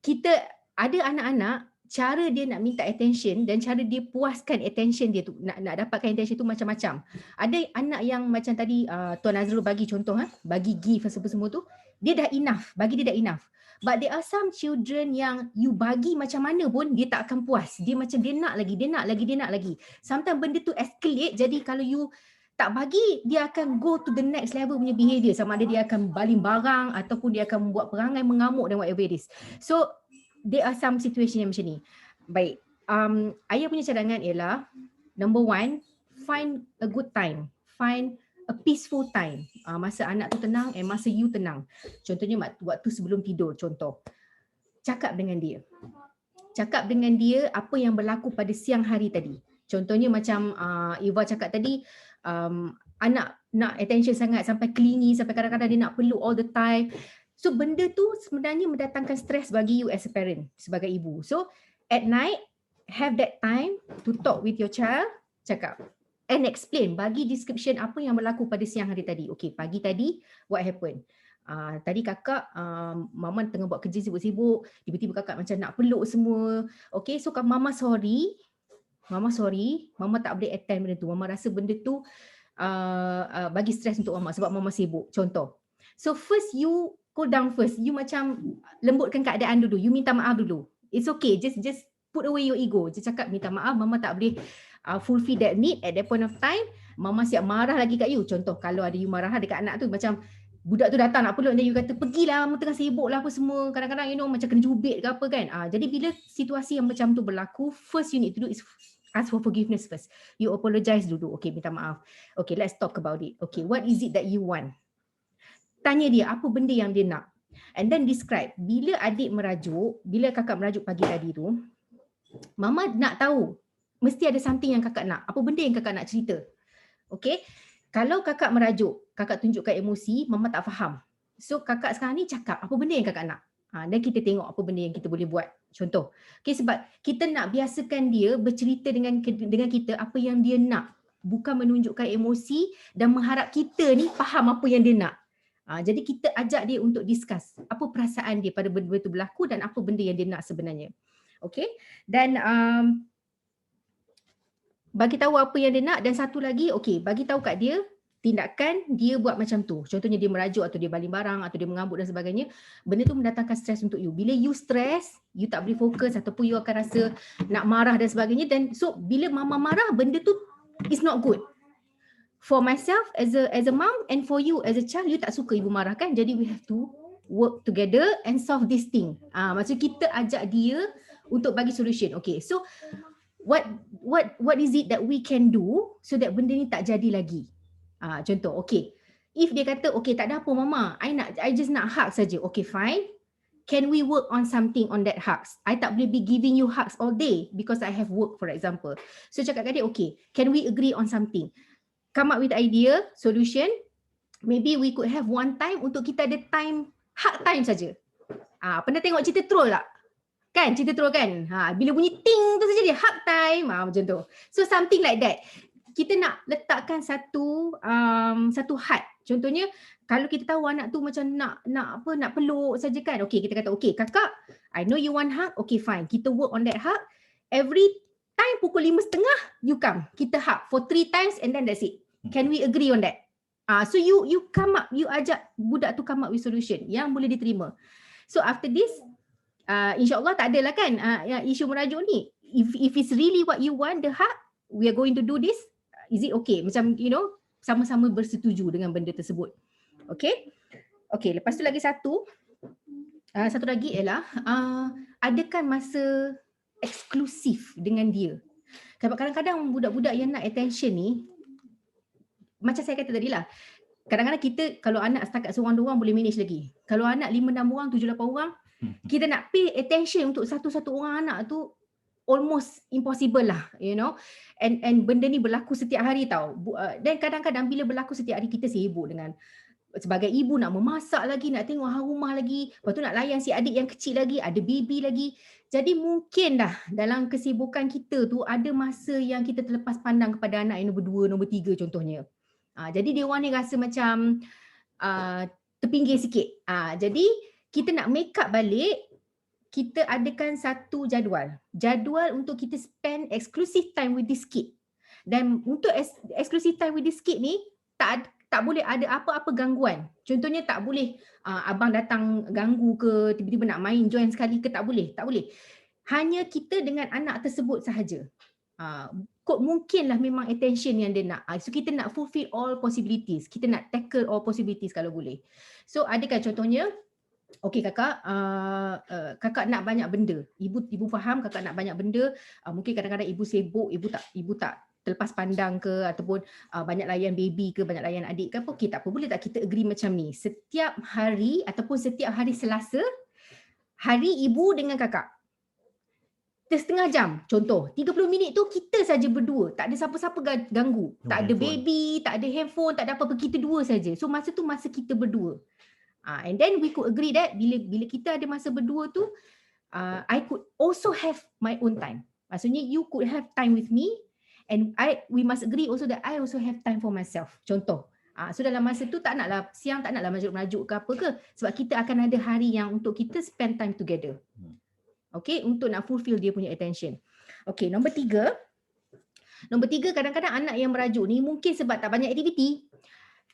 C: kita ada anak-anak, cara dia nak minta attention dan cara dia puaskan attention dia tu, nak dapatkan attention tu macam-macam. Ada anak yang macam tadi Tuan Azrul bagi contoh, bagi gift semua tu, dia dah enough, bagi dia dah enough. But there are some children yang you bagi macam mana pun dia tak akan puas. Dia macam dia nak lagi. Sometimes benda tu escalate, jadi kalau you tak bagi, dia akan go to the next level punya behavior. Sama ada dia akan baling barang ataupun dia akan buat perangai mengamuk dan whatever it is. So there are some situation yang macam ni. Baik, ayah punya cadangan ialah number one, find a good time. Find a peaceful time. Masa anak tu tenang masa you tenang. Contohnya waktu sebelum tidur, contoh. Cakap dengan dia apa yang berlaku pada siang hari tadi. Contohnya macam Eva cakap tadi, anak nak attention sangat sampai clingy, sampai kadang-kadang dia nak peluk all the time. So benda tu sebenarnya mendatangkan stres bagi you as a parent, sebagai ibu. So at night, have that time to talk with your child, cakap and explain, bagi description apa yang berlaku pada siang hari tadi. Okay, pagi tadi what happened? Tadi kakak, mama tengah buat kerja sibuk-sibuk, tiba-tiba kakak macam nak peluk semua. Okay, so mama sorry, mama tak boleh attend benda tu. Mama rasa benda tu bagi stres untuk mama sebab mama sibuk. Contoh. So first you cool down first. You macam lembutkan keadaan dulu. You minta maaf dulu. It's okay. Just put away your ego. Just cakap minta maaf, mama tak boleh fulfill that need at that point of time. Mama siap marah lagi kat you. Contoh kalau ada you marah dekat anak tu, macam budak tu datang nak peluk dan you kata pergilah, mama tengah sibuk lah apa semua. Kadang-kadang macam kena cubit ke apa kan. Jadi bila situasi yang macam tu berlaku, first you need to do is ask for forgiveness first. You apologize dulu. Okay, minta maaf. Okay, let's talk about it. Okay, what is it that you want? Tanya dia apa benda yang dia nak. And then describe. Bila adik merajuk, bila kakak merajuk pagi tadi tu, mama nak tahu. Mesti ada something yang kakak nak. Apa benda yang kakak nak cerita? Okay. Kalau kakak merajuk, kakak tunjukkan emosi, mama tak faham. So kakak sekarang ni cakap apa benda yang kakak nak. Dan kita tengok apa benda yang kita boleh buat. Contoh. Okay, sebab kita nak biasakan dia bercerita dengan kita apa yang dia nak. Bukan menunjukkan emosi dan mengharap kita ni faham apa yang dia nak. Jadi kita ajak dia untuk discuss apa perasaan dia pada benda itu berlaku dan apa benda yang dia nak sebenarnya. Okay. Dan bagi tahu apa yang dia nak, dan satu lagi, okay, bagi tahu kat dia tindakan dia buat macam tu. Contohnya dia merajuk atau dia baling barang atau dia mengamuk dan sebagainya. Benda tu mendatangkan stres untuk you. Bila you stress, you tak boleh fokus ataupun you akan rasa nak marah dan sebagainya. Dan so bila mama marah, benda tu is not good. For myself as a mom and for you as a child, you tak suka ibu marah kan? Jadi we work together and solve this thing. Maksud kita ajak dia untuk bagi solution. Okay, so what is it that we can do so that benda ni tak jadi lagi? Contoh, okay, if dia kata okay tak ada apa mama, I just nak hug saja. Okay, fine. Can we work on something on that hugs? I tak boleh be giving you hugs all day because I have work, for example. So cakap kat dia, okay, can we agree on something? Come up with idea, solution. Maybe we could have one time untuk kita ada time, hug time saja. Pernah tengok cerita troll tak? Kan, cerita troll kan? Bila bunyi ting tu saja dia hug time, macam tu. So something like that. Kita nak letakkan satu had. Contohnya kalau kita tahu anak tu macam nak peluk saja kan. Okay, kita kata okay kakak, I know you want hug. Okay, fine. Kita work on that hug. Every time pukul 5:30 you come. Kita hug for 3 times and then that's it. Can we agree on that? So you come up, you ajak budak tu come up with solution yang boleh diterima. So after this, insyaAllah tak adalah kan isu merajuk ni. If it's really what you want, the hug, we are going to do this. Is it okay? Macam sama-sama bersetuju dengan benda tersebut. Okay? Okay, lepas tu lagi satu lagi ialah adakan masa eksklusif dengan dia. Kadang-kadang budak-budak yang nak attention ni, macam saya kata tadi lah, kadang-kadang kita kalau anak setakat seorang dua orang boleh manage lagi. Kalau anak 5-6 orang, 7-8 orang, kita nak pay attention untuk satu-satu orang anak tu almost impossible lah, and benda ni berlaku setiap hari tau. Dan kadang-kadang bila berlaku setiap hari kita sibuk dengan sebagai ibu nak memasak lagi, nak tengok rumah lagi, lepas tu nak layan si adik yang kecil lagi, ada baby lagi. Jadi mungkin dah dalam kesibukan kita tu ada masa yang kita terlepas pandang kepada anak yang nombor 2, nombor 3 contohnya. Jadi dia orang ni rasa macam terpinggir sikit. Jadi kita nak make up balik, kita adakan satu jadual untuk kita spend exclusive time with this kid. Dan untuk exclusive time with this kid ni tak boleh ada apa-apa gangguan. Contohnya tak boleh abang datang ganggu ke, tiba-tiba nak main join sekali ke, tak boleh. Hanya kita dengan anak tersebut sahaja. Mungkinlah memang attention yang dia nak. So kita nak fulfill all possibilities. Kita nak tackle all possibilities kalau boleh. So adakah contohnya, okey kakak, kakak nak banyak benda. Ibu faham kakak nak banyak benda. Mungkin kadang-kadang ibu sibuk, ibu tak terlepas pandang ke, ataupun banyak layan baby ke, banyak layan adik ke apa. Okey, tak apa, boleh tak kita agree macam ni? Setiap hari ataupun setiap hari Selasa, hari ibu dengan kakak. Setengah jam, contoh 30 minit tu kita saja berdua, tak ada siapa-siapa ganggu, tak ada baby, tak ada handphone, tak ada apa-apa, kita dua saja. So masa tu masa kita berdua. And then we could agree that bila kita ada masa berdua tu, I could also have my own time. Maksudnya you could have time with me and we must agree also that I also have time for myself. Contoh. So dalam masa tu siang tak naklah merajuk ke apa ke, sebab kita akan ada hari yang untuk kita spend time together. Okay, untuk nak fulfill dia punya attention. Okay, nombor 3. Nombor 3, kadang-kadang anak yang merajuk ni mungkin sebab tak banyak aktiviti.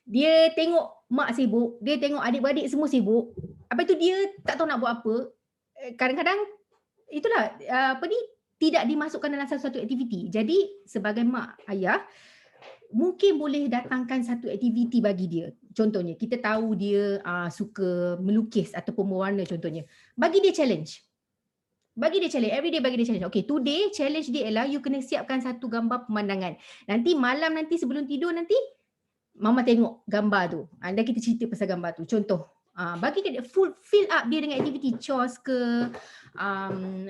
C: Dia tengok mak sibuk, dia tengok adik-beradik semua sibuk. Apa itu dia tak tahu nak buat apa. Kadang-kadang itulah tidak dimasukkan dalam satu aktiviti. Jadi sebagai mak ayah, mungkin boleh datangkan satu aktiviti bagi dia. Contohnya, kita tahu dia suka melukis ataupun mewarna contohnya. Bagi dia challenge. Everyday bagi dia challenge. Okay, today challenge dia ialah you kena siapkan satu gambar pemandangan. Nanti malam sebelum tidur mama tengok gambar tu. Dan kita cerita pasal gambar tu. Contoh, bagi dia fill up dia dengan aktiviti chores ke,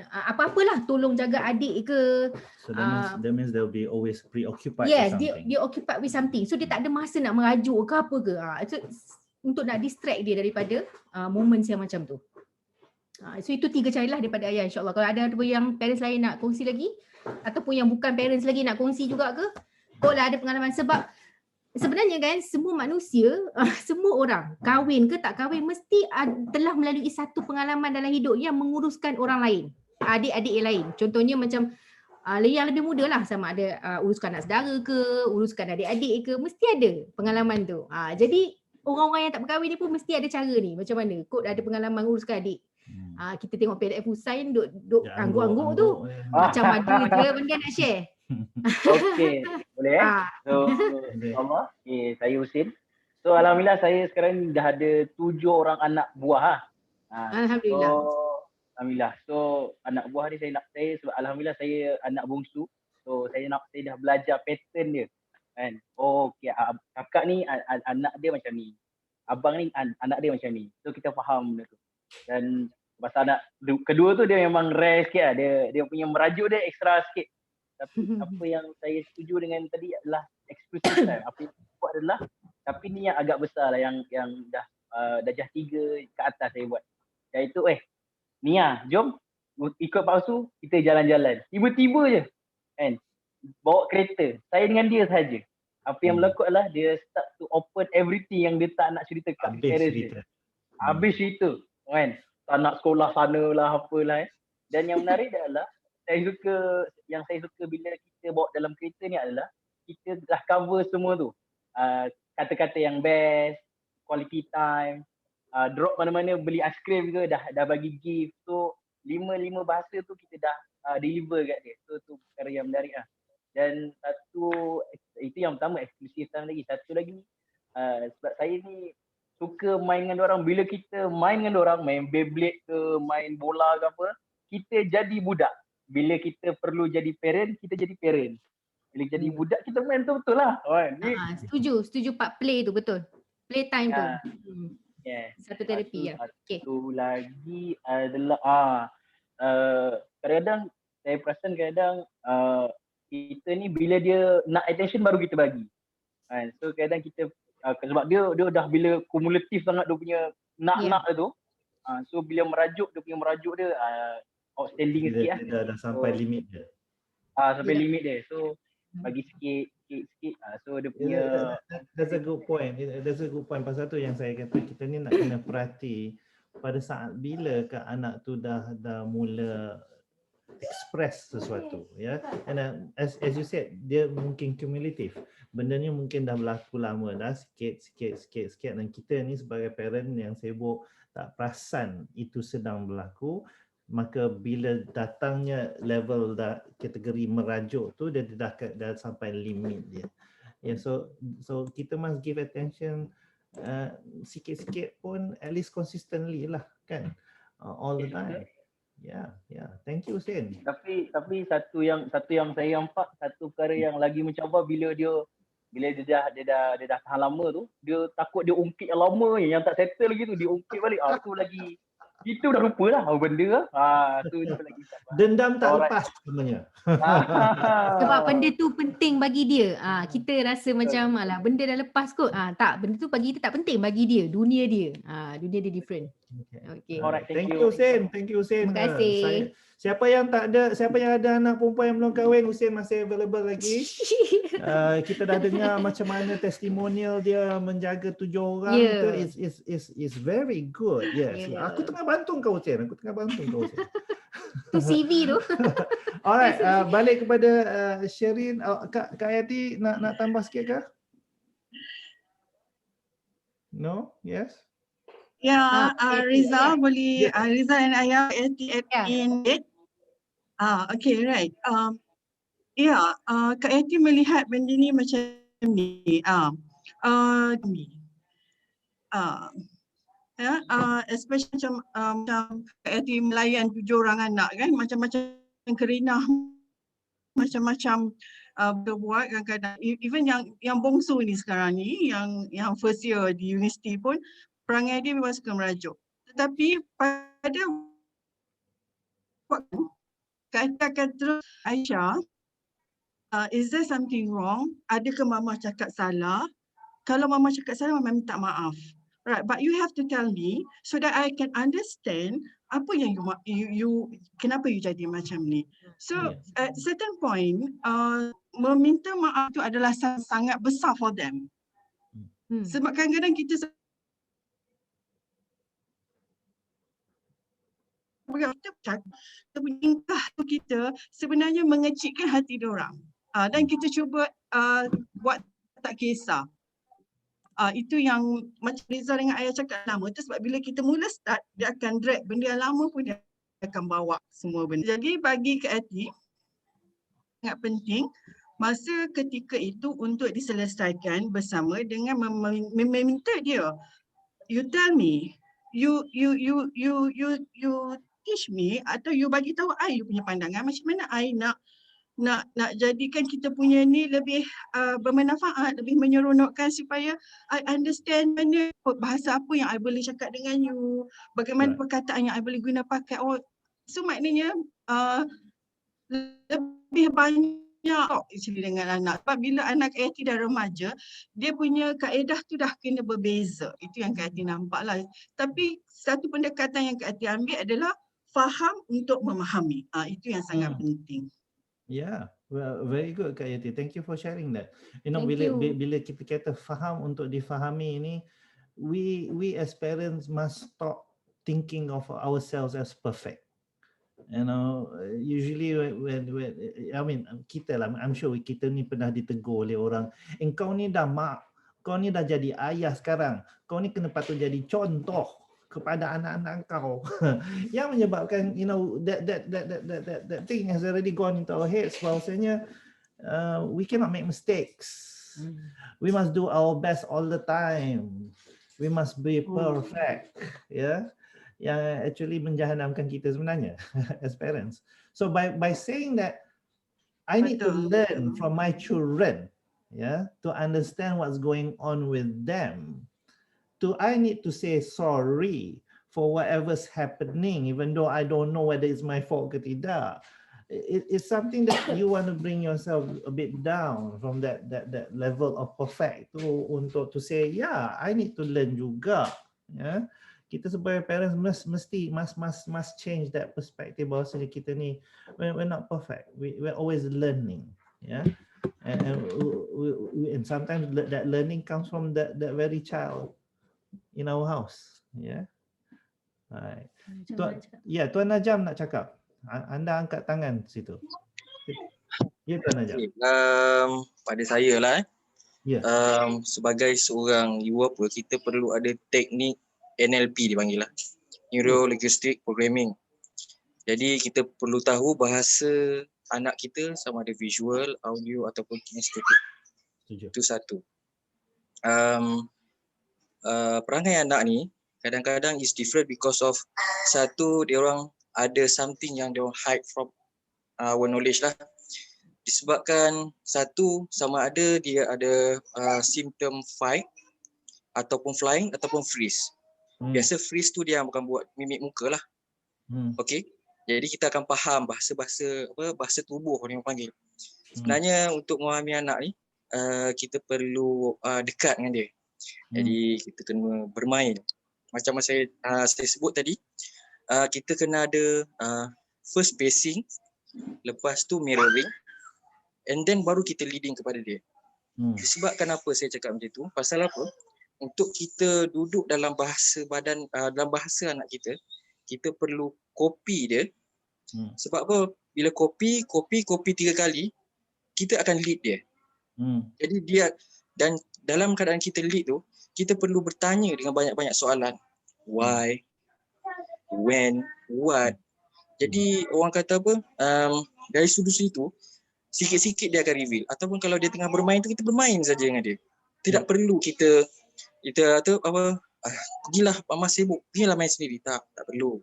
C: apa-apalah, tolong jaga adik ke.
B: So that means they'll be always preoccupied
C: with
B: something. Yes,
C: dia occupied with something. So dia tak ada masa nak merajuk ke apa ke. So, untuk nak distract dia daripada moments yang macam tu. So itu 3 cara lah daripada ayah, insyaAllah. Kalau ada yang parents lain nak kongsi lagi, ataupun yang bukan parents lagi nak kongsi juga ke, boleh ada pengalaman. Sebab sebenarnya kan semua manusia, semua orang kahwin ke tak kahwin mesti telah melalui satu pengalaman dalam hidup yang menguruskan orang lain, adik-adik yang lain. Contohnya macam yang lebih muda lah, sama ada uruskan anak saudara ke, uruskan adik-adik ke, mesti ada pengalaman tu. Jadi orang-orang yang tak berkahwin ni pun mesti ada cara ni. Macam mana kot ada pengalaman uruskan adik. Kita tengok PDF Husain duk angguk-angguk tu. Macam ada dia benda nak share.
K: Okey, boleh So, saya Husin. So alhamdulillah saya sekarang ni dah ada 7 orang anak buah.
C: Alhamdulillah.
K: So alhamdulillah. So anak buah ni saya sebab alhamdulillah saya anak bongsu. So saya dah belajar pattern dia. Kan. Oh okey, kakak ni anak dia macam ni. Abang ni anak dia macam ni. So kita faham benda tu. Dan pasal anak kedua tu dia memang rare sikit lah. Dia punya merajuk dia ekstra sikit. Tapi apa yang saya setuju dengan tadi adalah exclusive time. Apa yang saya buat adalah, tapi ni yang agak besar lah yang dah darjah 3 ke atas saya buat. Iaitu Nia, jom ikut Pak Su, kita jalan-jalan. Tiba-tiba je kan, bawa kereta. Saya dengan dia sahaja. Apa yang berlaku adalah dia start to open everything yang dia tak nak cerita kat parents dia. Habis cerita kan. Tak nak sekolah sana lah apalah. Dan yang menarik adalah yang saya suka bila kita bawa dalam kereta ni adalah kita dah cover semua tu. Kata-kata yang best, quality time, drop mana-mana beli aiskrim ke dah bagi gift. So 5 bahasa tu kita dah deliver kat dia. So tu perkara yang menarik lah. Dan satu, itu yang pertama, eksklusif time lagi. Satu lagi, sebab saya ni suka main dengan orang. Bila kita main dengan orang, main Beyblade ke, main bola ke apa, kita jadi budak. Bila kita perlu jadi parent, kita jadi parent. Bila jadi budak, kita main betul-betul lah.
C: Setuju part play tu betul. Play time tu.
K: Yeah.
C: Satu terapi ya.
K: Satu lagi adalah kadang-kadang saya perasan kadang kita ni bila dia nak attention baru kita bagi. So kadang kita sebab dia dah bila kumulatif sangat dia punya nak tu. So bila merajuk dia outstanding sikit lah.
B: Dia dah sampai limit dia.
K: Sampai limit dia. So bagi sikit. So dia punya
B: that's a good point. That's a good point. Pasal tu yang saya kata kita ni nak kena perhati pada saat bila ke anak tu dah mula express sesuatu, ya. And as you said, dia mungkin cumulative. Benda ni mungkin dah berlaku lama dah, sikit dan kita ni sebagai parent yang sibuk tak perasan itu sedang berlaku. Maka bila datangnya level kategori merajuk tu dia dah sampai limit dia. Yeah, so kita must give attention sikit-sikit pun, at least consistently lah kan, all the time. Yeah. Thank you Hussein.
K: Tapi satu yang saya nampak, satu perkara yang lagi mencabar bila dia dah tahan lama tu, dia takut dia ungkit yang lama yang tak settle lagi tu, dia ungkit balik. Tu lagi itu dah lupa lah benda tu lagi sabar.
B: Dendam tak lepas sebenarnya.
C: Sebab benda tu penting bagi dia. Kita rasa macam alah benda dah lepas kot. Tak, benda tu bagi kita tak penting bagi dia, dunia dia. Dunia dia different. Okay.
K: Alright,
B: Thank you Hussein.
C: Terima kasih.
B: Siapa yang ada anak perempuan yang belum kahwin, Hussein masih available lagi. Kita dah dengar macam mana testimonial dia menjaga 7 orang. Itu is very good. Yes. Aku tengah bantu kau Hussein.
C: Tu CV tu.
B: Alright, balik kepada Sherin. Kak Ayati nak tambah sikit ke? No? Yes?
L: Ya, Riza boleh, Riza dan Ayah in it. Okay, right. Kak Yati melihat benda ni macam ni. Especially macam Kak Yati melayan 7 orang anak kan, macam-macam kerinah, macam-macam berbuat kadang-kadang. Even yang bongsu ni sekarang ni, yang first year di universiti pun, perangai dia memang suka merajuk. Tetapi pada waktu Kak akan terus, Aisyah, is there something wrong? Adakah mama cakap salah? Kalau mama cakap salah, mama minta maaf. Right, but you have to tell me so that I can understand apa yang you kenapa you jadi macam ni. So at certain point, meminta maaf itu adalah sangat besar for them. Sebab kadang-kadang kita tingkah kita sebenarnya mengecikkan hati diorang, dan kita cuba buat tak kisah. Itu yang macam Riza dengan Ayah cakap lama tu, sebab bila kita mula start, dia akan drag benda yang lama pun dia akan bawa semua benda. Jadi bagi Kak Ati sangat penting masa ketika itu untuk diselesaikan bersama dengan meminta dia, you tell me, you teach me atau you bagi tahu I you punya pandangan macam mana I nak jadikan kita punya ni lebih bermanfaat, lebih menyeronokkan supaya I understand mana bahasa apa yang I boleh cakap dengan you, bagaimana perkataan yang I boleh guna pakai. So maknanya lebih banyak actually dengan anak. Sebab bila anak Kak Yati dah remaja, dia punya kaedah tu dah kena berbeza. Itu yang Kak Yati nampak lah. Tapi satu pendekatan yang Kak Yati ambil adalah faham untuk memahami. Itu yang sangat penting.
B: Yeah, well, very good Kak Yati. Thank you for sharing that. You know, bila kita kata faham untuk difahami ini, we as parents must stop thinking of ourselves as perfect. You know, usually when I mean kita lah, I'm sure kita ni pernah ditegur oleh orang, engkau ni dah mak, kau ni dah jadi ayah sekarang, kau ni kena patut jadi contoh kepada anak-anak kau. Yang menyebabkan, you know, that thing has already gone into our heads. Bahawasanya we cannot make mistakes. We must do our best all the time. We must be perfect. Yeah. Yang actually menjahannamkan kita sebenarnya as parents. So by saying that I need to learn from my children, yeah, to understand what's going on with them. I need to say sorry for whatever's happening, even though I don't know whether it's my fault ke tidak. It's something that you want to bring yourself a bit down from that level of perfect to say, yeah, I need to learn juga. Yeah. Kita sebagai parents must change that perspective bahawasanya kita ni we're not perfect, we're always learning, yeah, and sometimes that learning comes from that very child in our house, yeah. Right. Tuan Najam nak cakap, anda angkat tangan situ. Ya Tuan Najam.
M: Pada saya lah, sebagai seorang ibu bapa, kita perlu ada teknik NLP dipanggil lah, Neuro Linguistic Programming. Jadi kita perlu tahu bahasa anak kita sama ada visual, audio ataupun kinestetik. Itu satu. Perangai anak ni kadang-kadang is different because of satu, dia orang ada something yang dia orang hide from our knowledge lah. Disebabkan satu, sama ada dia ada symptom fight ataupun flying ataupun freeze. Biasa freeze tu dia akan buat mimik muka lah. Okey. Jadi kita akan faham bahasa tubuh orang panggil. Sebenarnya untuk memahami anak ni kita perlu dekat dengan dia. Jadi kita kena bermain. Macam saya sebut tadi, kita kena ada first pacing, lepas tu mirroring, and then baru kita leading kepada dia. Sebab kenapa saya cakap macam tu? Pasal apa? Untuk kita duduk dalam bahasa dalam bahasa anak kita, kita perlu copy dia. Sebab apa? Bila copy 3 kali, kita akan lead dia. Jadi dia, dan dalam keadaan kita lead tu, kita perlu bertanya dengan banyak-banyak soalan. Why? When? What? Jadi orang kata apa? Dari sudut situ, sikit-sikit dia akan reveal. Ataupun kalau dia tengah bermain tu, kita bermain saja dengan dia. Tidak perlu kita pergilah mama sibuk, pergilah main sendiri. Tak perlu.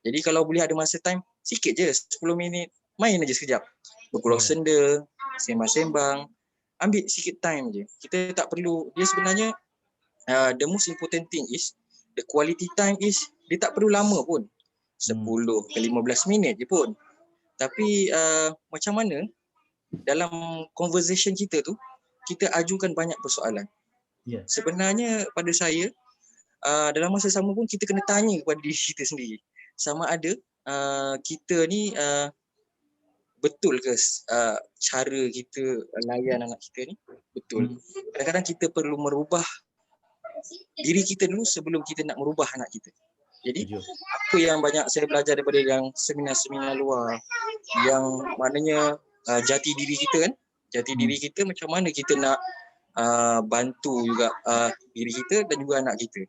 M: Jadi kalau boleh ada masa time, sikit je, 10 minit, main aja sekejap. Bergurau senda, sembang-sembang, ambil sikit time je. Kita tak perlu, dia sebenarnya the most important thing is, the quality time is, dia tak perlu lama pun. 10 ke 15 minit je pun. Tapi macam mana dalam conversation kita tu, kita ajukan banyak persoalan. Sebenarnya pada saya, dalam masa sama pun kita kena tanya kepada diri kita sendiri. Sama ada kita ni betul ke cara kita layan anak kita ni betul. Kadang-kadang kita perlu merubah diri kita dulu sebelum kita nak merubah anak kita. Jadi apa yang banyak saya belajar daripada yang seminar-seminar luar, yang maknanya jati diri kita kan, jati diri kita macam mana kita nak bantu juga diri kita dan juga anak kita.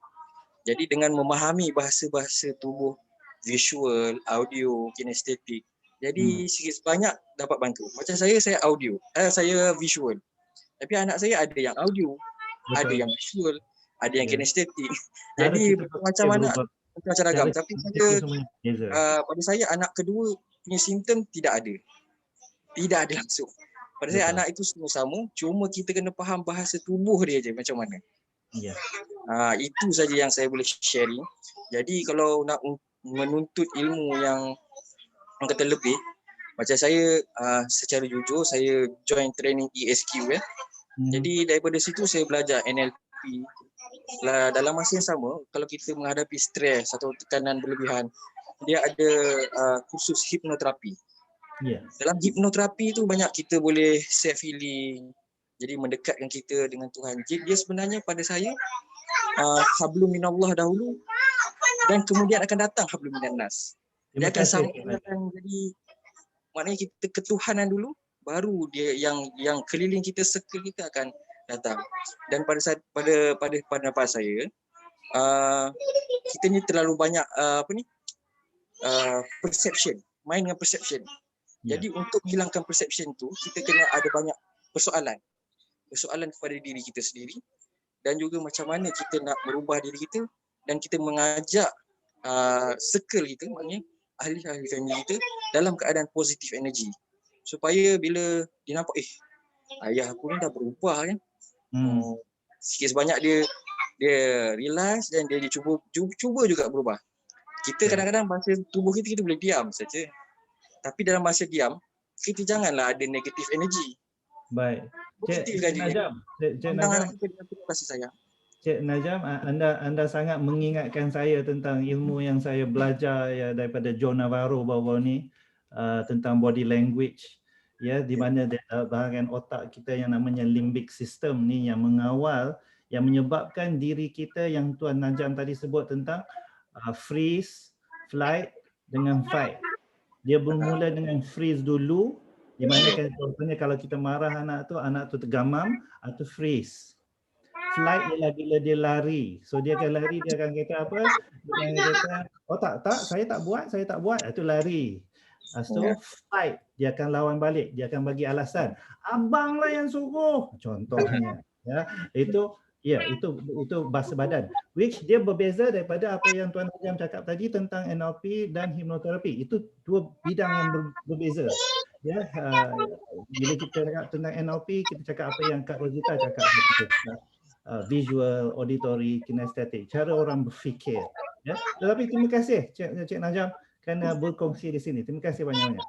M: Jadi dengan memahami bahasa-bahasa tubuh, visual, audio, kinestetik, Jadi sikit sebanyak dapat bantu. Macam saya audio, saya visual. Tapi anak saya ada yang audio, ada yang visual, ada yang kinestetik. Jadi macam anak macam ragam. Tapi saya pada saya anak kedua punya simptom tidak ada. Tidak ada langsung. Pada saya anak itu semua sama, cuma kita kena faham bahasa tubuh dia je macam mana. Itu saja yang saya boleh sharing. Jadi kalau nak menuntut ilmu yang kata lebih, macam saya secara jujur saya join training ESQ ya. Jadi daripada situ saya belajar NLP. Dalam masa yang sama, kalau kita menghadapi stres atau tekanan berlebihan, dia ada kursus hipnoterapi. Dalam hipnoterapi tu banyak kita boleh self healing. Jadi mendekatkan kita dengan Tuhan. Dia sebenarnya pada saya hablum minallah dahulu dan kemudian akan datang hablum minannas. Dia akan sambungkan, jadi maknanya kita ketuhanan dulu, baru dia yang keliling kita, circle kita akan datang. Dan pada pendapat saya, kita ni terlalu banyak perception, main dengan perception. Jadi untuk menghilangkan perception tu, kita kena ada banyak persoalan kepada diri kita sendiri dan juga macam mana kita nak merubah diri kita dan kita mengajak circle kita, maknanya ahli-ahli family kita dalam keadaan positif energy supaya bila dia nampak ayah aku ni dah berubah kan, sikit sebanyak dia realize dan dia cuba juga berubah. Kita kadang-kadang masa tubuh kita boleh diam saja, tapi dalam masa diam kita janganlah ada negative energy.
B: Baik. Cik Najam, Cik Najam, anda sangat mengingatkan saya tentang ilmu yang saya belajar ya daripada John Navarro baru-baru ni tentang body language, ya, di mana bahagian otak kita yang namanya limbic system ni yang mengawal, yang menyebabkan diri kita yang Tuan Najam tadi sebut tentang freeze, flight dengan fight. Dia bermula dengan freeze dulu, di mana contohnya kalau kita marah anak tu tergamam atau freeze. Flight ialah bila dia lari. So dia akan lari, dia akan kata apa? Dia akan kata, oh tak, saya tak buat, itu lari. So fight, dia akan lawan balik, dia akan bagi alasan. Abanglah yang suruh, contohnya. Ya, itu bahasa badan, which dia berbeza daripada apa yang Tuan Najam cakap tadi tentang NLP dan hipnoterapi. Itu dua bidang yang berbeza. Ya, bila kita cakap tentang NLP, kita cakap apa yang Kak Rosita cakap, visual, auditory, kinestetik, cara orang berfikir. Ya, tetapi terima kasih Cik Najam kerana berkongsi di sini. Terima kasih banyak-banyak.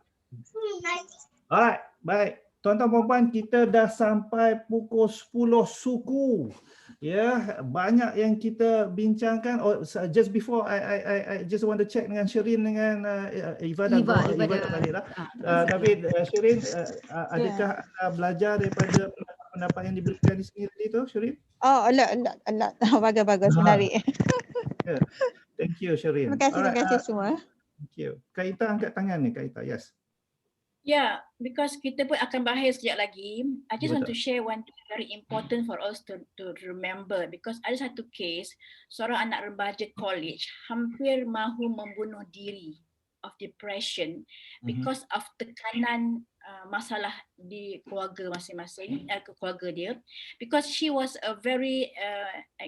B: Alright, baik. Tuan-tuan puan-puan, kita dah sampai pukul 10 suku. Ya, banyak yang kita bincangkan. Just before I just want to check dengan Shirin dengan Eva dah balik dah. Tapi Shirin, adakah belajar daripada pendapat yang diberikan di sini tadi tu, Shirin?
G: Oh, alat. Bagus, menarik.
B: Thank you, Shirin.
G: Terima kasih semua.
B: Thank you. Kaita angkat tangan ni, Kaita. Yes.
I: Yeah, because kita pun akan bahas sekejap lagi. I just want to share one thing very important for us to remember, because ada satu case seorang anak remaja college hampir mahu membunuh diri of depression because of tekanan masalah di keluarga masing-masing, keluarga dia, because she was a very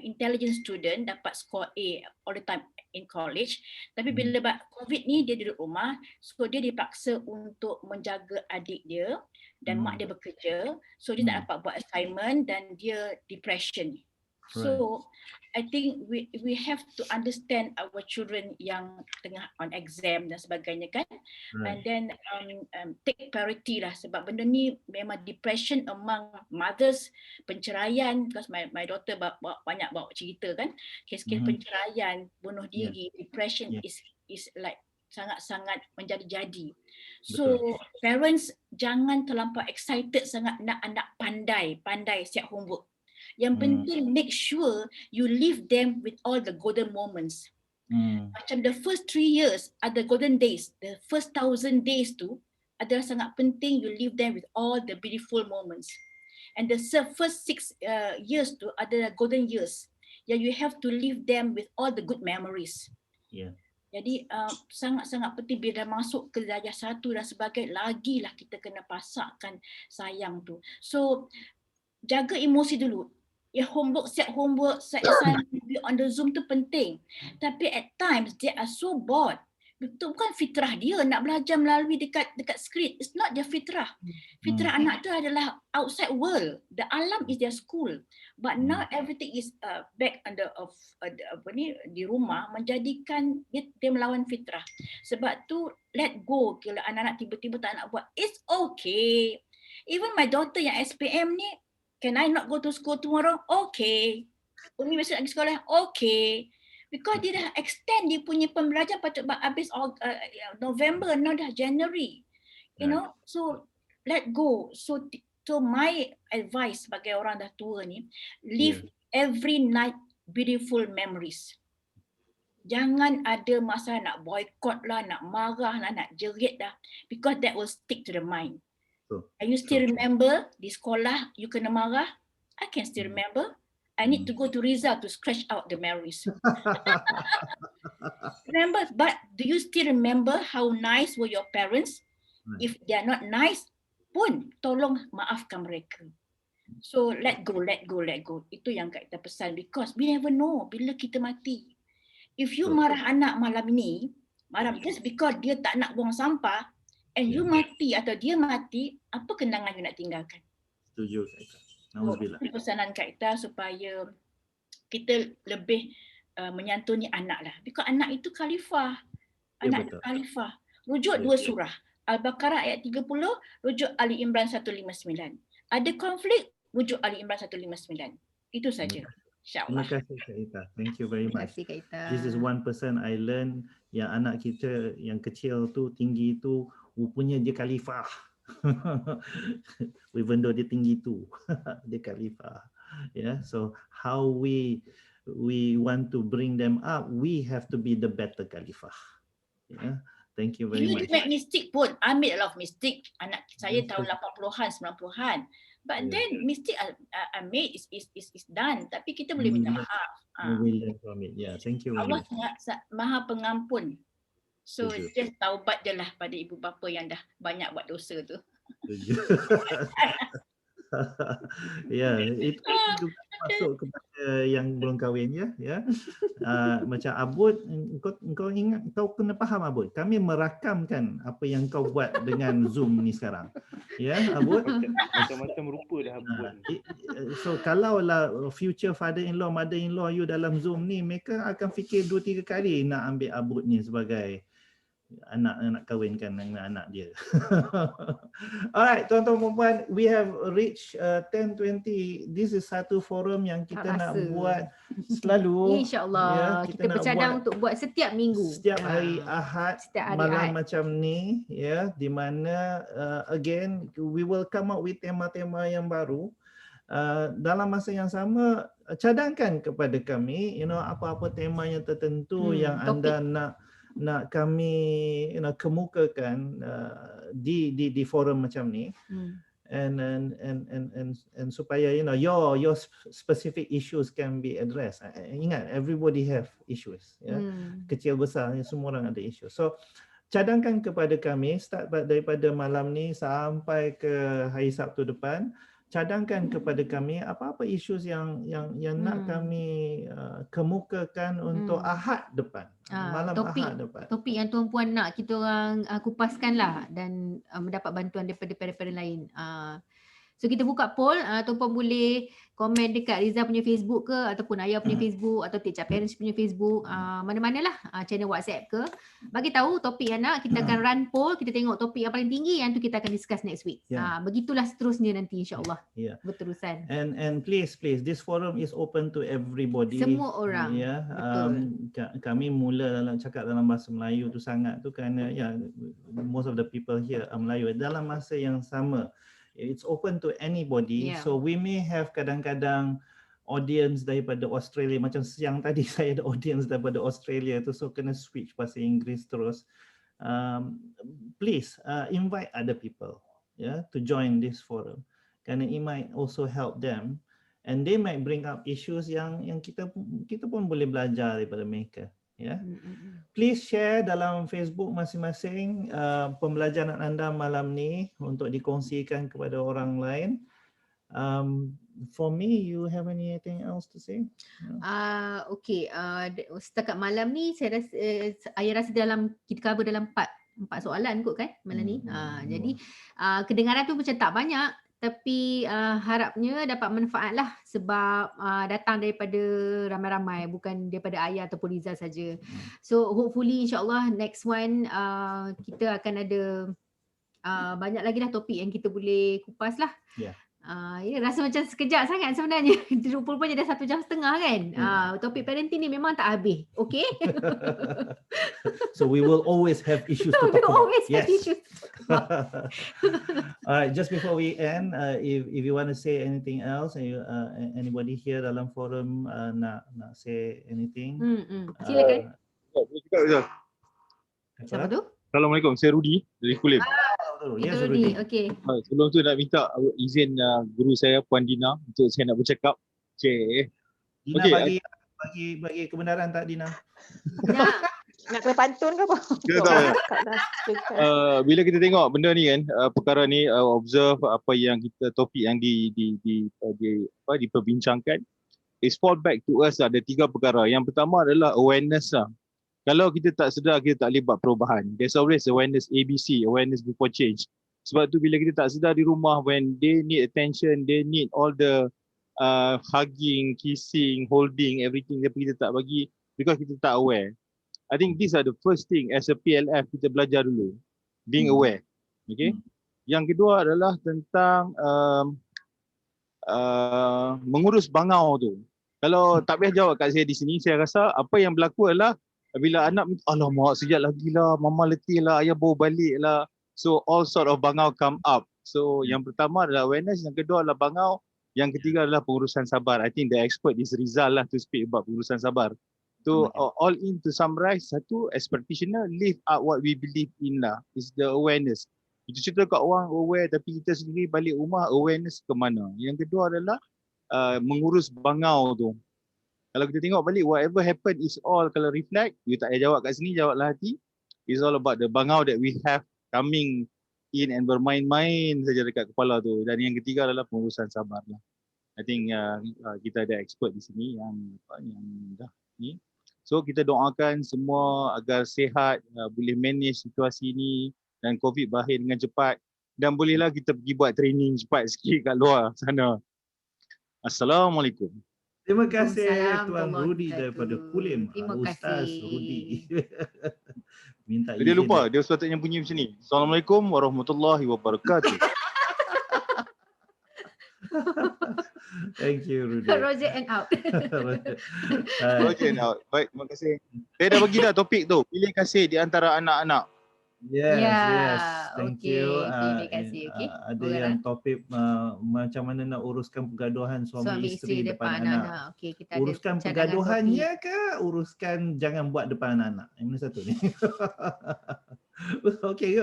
I: intelligent student, dapat score A all the time in college, tapi bila COVID ni dia duduk rumah, so dia dipaksa untuk menjaga adik dia dan mak dia bekerja, so dia tak dapat buat assignment dan dia depression. So I think we have to understand our children yang tengah on exam dan sebagainya kan, and then take priority lah, sebab benda ni memang depression among mothers, penceraian, because my daughter banyak bawa cerita kan, kes-kes penceraian, bunuh diri, depression is like sangat-sangat menjadi-jadi. So parents jangan terlampau excited sangat nak anak pandai siap homework. Yang penting make sure you leave them with all the golden moments. Macam the first 3 years ada golden days, the first 1,000 days tu adalah sangat penting you leave them with all the beautiful moments. And the first 6 years tu adalah golden years. You have to leave them with all the good memories. Jadi sangat-sangat penting bila dah masuk ke darjah 1 dan sebagainya, lagilah kita kena pasakkan sayang tu. So jaga emosi dulu. Ya, set assignment on the Zoom tu penting. Tapi at times they are so bored. Betul, bukan fitrah dia nak belajar melalui dekat skrip. It's not their fitrah. Fitrah anak tu adalah outside world. The alam is their school. But now everything is back under di rumah, menjadikan dia melawan fitrah. Sebab tu let go. Kalau anak-anak tiba-tiba tak nak buat, it's okay. Even my daughter yang SPM ni, can I not go to school tomorrow? Okay. Umi besok pergi sekolah? Okay. Because dia dah extend dia punya pembelajaran patut habis November, now dah January. You know, so let go. So my advice bagi orang dah tua ni, live every night beautiful memories. Jangan ada masa nak boycott lah, nak marah lah, nak jerit dah. Because that will stick to the mind. And you still remember di sekolah you kena marah? I can still remember. I need to go to Rizal to scratch out the memories. Remember, but do you still remember how nice were your parents? If they are not nice, pun tolong maafkan mereka. So let go. Itu yang kita pesan, because we never know bila kita mati. If you marah anak malam ini, marah just because dia tak nak buang sampah, and you mati atau dia mati, apa kenangan you nak tinggalkan?
B: Setuju.
I: Itu pesanan Kak Ita supaya kita lebih menyantuni anak lah. Because anak itu khalifah. Anak khalifah. Rujuk dua surah. Al-Baqarah ayat 30, rujuk Ali Imran 159. Ada konflik, rujuk Ali Imran 159. Itu saja. InsyaAllah.
B: Terima kasih Kak Ita. Thank you very much.
C: Terima kasih Kak Ita.
B: This is one person I learn, yang anak kita yang kecil tu, tinggi tu, rupanya dia khalifah. Even though dia tinggi tu, dia khalifah. Yeah, so how we want to bring them up, we have to be the better khalifah. Yeah, thank you very much.
I: You make mistake pun, I made a lot of mistake. Anak saya tahun 80-an, 90-an. But then mistake I made is done. Tapi kita boleh minta maaf.
B: We learn from it. Yeah, thank you.
I: Allah sangat maha pengampun. So just taubat je lah pada ibu bapa yang dah banyak buat dosa tu.
B: Ya, itu masuk kepada yang belum kahwin ya. Macam Abud, engkau ingat, kau kena faham Abud, kami merakamkan apa yang kau buat dengan Zoom ni sekarang. Ya, Abud.
J: Macam-macam rupa dah Abud.
B: So kalaulah future father-in-law, mother-in-law you dalam Zoom ni, mereka akan fikir 2-3 kali nak ambil Abud ni sebagai anak nak kahwinkan dengan anak dia. Alright, tuan-tuan dan puan, we have reached 10:20. This is satu forum yang kita nak buat selalu.
C: InsyaAllah. Kita bercadang untuk buat setiap minggu.
B: Setiap hari Ahad, malam macam ni, ya, di mana again we will come up with tema-tema yang baru. Dalam masa yang sama, cadangkan kepada kami, apa-apa tema yang tertentu yang anda nak kami kemukakan di forum macam ni, and supaya your specific issues can be addressed. Ingat, everybody have issues, kecil besar, semua orang ada isu. So cadangkan kepada kami start daripada malam ni sampai ke hari Sabtu depan. Cadangkan kepada kami apa-apa isu yang nak kami kemukakan untuk Ahad depan, malam Ahad depan.
C: Topik yang tuan-puan nak kita orang kupaskan lah dan mendapat bantuan daripada para-para lain. So kita buka poll, tuan-puan boleh komen dekat Riza punya Facebook ke, ataupun Ayah punya Facebook, atau Teacher Parents punya Facebook, mana-manalah, channel WhatsApp ke. Bagi tahu topik yang nak, kita akan run poll, kita tengok topik yang paling tinggi, yang tu kita akan discuss next week. Begitulah seterusnya nanti insyaAllah berterusan.
B: And please, this forum is open to everybody.
C: Semua orang.
B: Kami mula cakap dalam bahasa Melayu tu sangat tu kerana most of the people here are Melayu. Dalam masa yang sama, it's open to anybody. So we may have kadang-kadang audience daripada Australia, macam siang tadi saya ada audience daripada Australia tu, so kena switch bahasa Inggeris terus. Please invite other people to join this forum, kerana it might also help them and they might bring up issues yang kita pun boleh belajar daripada mereka. Ya. Please share dalam Facebook masing-masing pembelajaran anda malam ni untuk dikongsikan kepada orang lain. For me, you have anything else to say?
C: Okay, setakat malam ni saya rasa saya rasa dalam kita cover dalam 4 soalan kot kan malam ni. Jadi kedengaran tu macam tak banyak, tapi harapnya dapat manfaat lah sebab datang daripada ramai-ramai, bukan daripada Ayah ataupun Liza saja. So hopefully insyaAllah next one kita akan ada banyak lagi lah topik yang kita boleh kupas lah. Ya, rasa macam sekejap sangat sebenarnya. Rupanya dah 1.5 jam kan. Topik parenting ni memang tak habis. Okay.
B: So we will always have issues to talk about. We will always have issues. Alright, just before we end, if you want to say anything else, anybody here dalam forum nak say anything?
C: Silakan.
B: Siapa tu?
N: Assalamualaikum, saya Rudy dari Kulim.
C: Kita Rudy, okey.
N: Sebelum tu nak minta izin guru saya Puan Dina untuk saya nak bercakap.
B: Dina bagi kebenaran tak Dina?
O: Nak kena pantun ke apa?
N: Bila kita tengok benda ni kan, perkara ni observe apa yang kita topik yang diperbincangkan, is fall back to us ada 3 perkara. Yang pertama adalah awareness lah. Kalau kita tak sedar, kita tak boleh buat perubahan. There's always awareness, ABC, awareness before change. Sebab tu bila kita tak sedar di rumah, when they need attention, they need all the hugging, kissing, holding, everything, tapi kita tak bagi because kita tak aware. I think these are the first thing as a PLF kita belajar dulu. Being aware. Okay. Yang kedua adalah tentang mengurus bangau tu. Kalau tak payah jawab kat saya di sini, saya rasa apa yang berlaku adalah bila anak minta, alamak sekejap lagi lah, mama letih lah, ayah bawa balik lah. So all sort of bangau come up. So yang pertama adalah awareness, yang kedua adalah bangau, yang ketiga adalah pengurusan sabar. I think the expert is Rizal lah to speak about pengurusan sabar. So all in to summarize, satu, as practitioner, live out what we believe in lah. Is the awareness. Kita cerita kat orang aware, tapi kita sendiri balik rumah awareness ke mana. Yang kedua adalah mengurus bangau tu. Kalau kita tengok balik, whatever happen is all, kalau reflect, you tak payah jawab kat sini, jawablah hati. It's all about the bangau that we have coming in and bermain-main saja dekat kepala tu. Dan yang ketiga adalah pengurusan sabar lah. I think kita ada expert di sini yang dah ni. So kita doakan semua agar sihat, boleh manage situasi ni dan COVID berakhir dengan cepat. Dan bolehlah kita pergi buat training cepat sikit kat luar sana. Assalamualaikum.
B: Terima kasih Tuan Rudy daripada Kulim. Ustaz Rudy. Minta
N: dia lupa, dia sepatutnya bunyi macam ni. Assalamualaikum warahmatullahi wabarakatuh.
B: Thank you Rudy.
C: Roger and out.
N: Roger and out. Baik, terima kasih. Saya dah bagi dah topik tu. Pilih kasih di antara anak-anak.
B: Yes. Thank you.
C: Terima kasih.
B: Ada yang topik macam mana nak uruskan pergaduhan suami isteri depan anak.
C: Okay, kita
B: uruskan pergaduhannya ke uruskan jangan buat depan anak? Yang mana satu ni? Okay,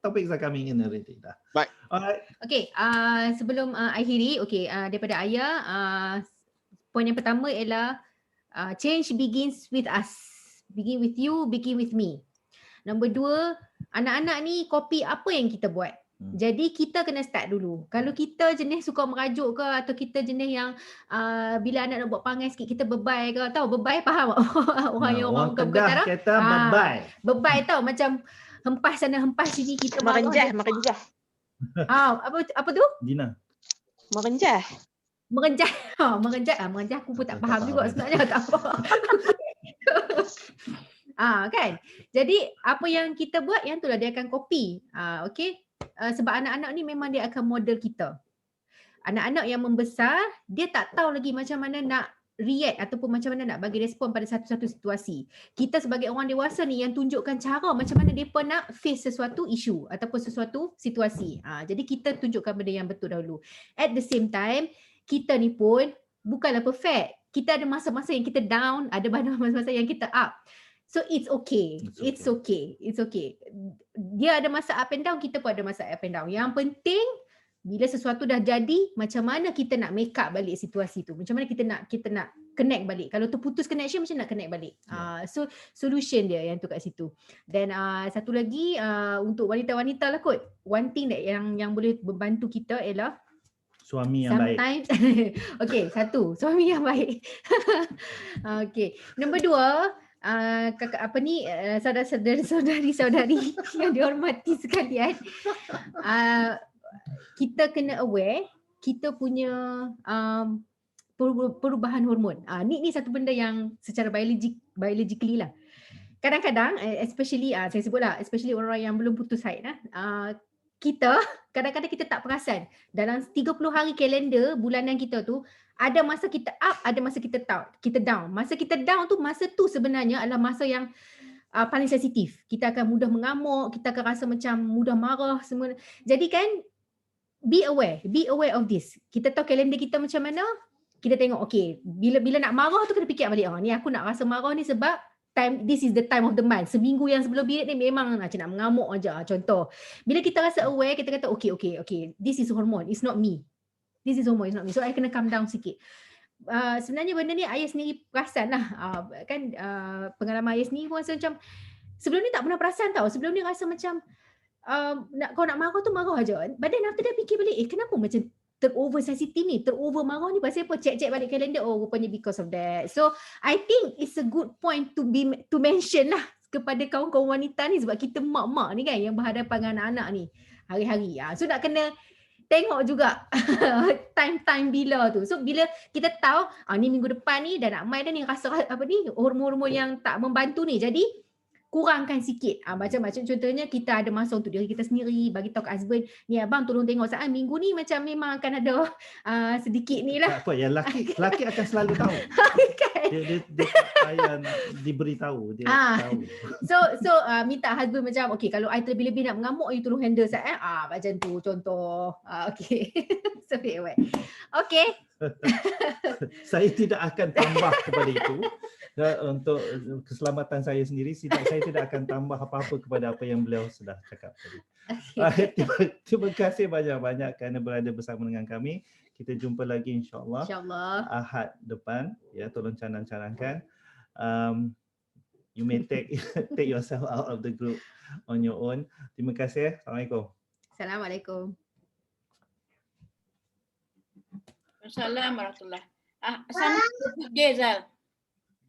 B: topics are coming in already dah.
N: Baik.
B: Alright.
C: Okay, sebelum akhiri, daripada Ayah, poin yang pertama ialah change begins with us. Begin with you, begin with me. Nombor 2, anak-anak ni copy apa yang kita buat. Jadi kita kena start dulu. Kalau kita jenis suka merajuk ke atau kita jenis yang bila anak nak buat perangai sikit kita bebai ke, tahu bebai faham orang yang orang
B: Kedah kata bebai.
C: Bebai tahu macam hempas sana hempas sini kita
O: merenjah.
C: Apa tu?
B: Dina.
O: Merenjah
C: aku pun tak faham juga sebenarnya tak apa. Kan? Jadi apa yang kita buat yang itulah dia akan copy. Okey. Sebab anak-anak ni memang dia akan model kita. Anak-anak yang membesar dia tak tahu lagi macam mana nak react ataupun macam mana nak bagi respon pada satu-satu situasi. Kita sebagai orang dewasa ni yang tunjukkan cara macam mana mereka nak face sesuatu isu ataupun sesuatu situasi. Jadi kita tunjukkan benda yang betul dahulu. At the same time, kita ni pun bukanlah perfect. Kita ada masa-masa yang kita down, ada masa-masa yang kita up. So it's okay. Dia ada masa up and down, kita pun ada masa up and down. Yang penting bila sesuatu dah jadi, macam mana kita nak make up balik situasi tu. Macam mana kita nak connect balik. Kalau terputus connection macam nak connect balik. So solution dia yang tu kat situ. Dan satu lagi untuk wanita-wanita lah kot. One thing that yang boleh membantu kita ialah
B: suami yang baik.
C: Okay, satu, suami yang baik. Okay, nombor dua, kakak apa ni, saudari-saudari yang dihormati sekalian, kita kena aware kita punya perubahan hormon. Ni satu benda yang secara biologically lah. Kadang-kadang especially saya sebutlah, especially orang yang belum putus haid kita kadang-kadang kita tak perasan dalam 30 hari kalender bulanan kita tu ada masa kita up, ada masa kita down. Masa kita down tu, masa tu sebenarnya adalah masa yang paling sensitif. Kita akan mudah mengamuk, kita akan rasa macam mudah marah semua. Jadi kan be aware of this. Kita tahu kalender kita macam mana, kita tengok okay, bila nak marah tu kena fikir balik, ni aku nak rasa marah ni sebab this is the time of the month. Seminggu yang sebelum period ni memang macam nak mengamuk aja. Contoh, bila kita rasa aware, kita kata okay, this is hormone, it's not me. This is hormone, it's not me. So I kena calm down sikit. Sebenarnya benda ni ayah sendiri perasan lah. Kan pengalaman ayah sendiri pun rasa macam sebelum ni tak pernah perasan tau. Sebelum ni rasa macam kau nak marah tu marah aja. But then after that fikir balik, kenapa macam terover sensitif ni, terover marah ni pasal apa? Check balik kalender, rupanya because of that. So I think it's a good point to mention lah kepada kawan-kawan wanita ni, sebab kita mak-mak ni kan yang berhadapan dengan anak-anak ni hari-hari. So nak kena tengok juga time bila tu. So bila kita tahu ni minggu depan ni dah nak main dah ni, rasa apa ni, hormon-hormon yang tak membantu ni, jadi kurangkan sikit. Macam contohnya kita ada masa untuk diri kita sendiri, bagi tahu kat husband, ni abang tolong tengok saat minggu ni macam memang akan ada sedikit ni lah.
B: Tak apa, yang lelaki akan selalu tahu.
C: Kan?
B: Dia tak payah diberitahu, dia tahu.
C: So minta husband macam, okay, kalau I terlebih-lebih nak mengamuk, you tolong handle saya. Macam tu contoh. Okay. So aware. Okay.
B: Saya tidak akan tambah kepada itu. Untuk keselamatan saya sendiri, saya tidak akan tambah apa-apa kepada apa yang beliau sudah cakap tadi. Terima kasih banyak-banyak kerana berada bersama dengan kami. Kita jumpa lagi insya-Allah Ahad depan. Ya, tolong canang-canangkan. You may take yourself out of the group on your own. Terima kasih. Assalamualaikum.
C: Assalamualaikum.
I: Assalamualaikum warahmatullahi. Sunday Zal.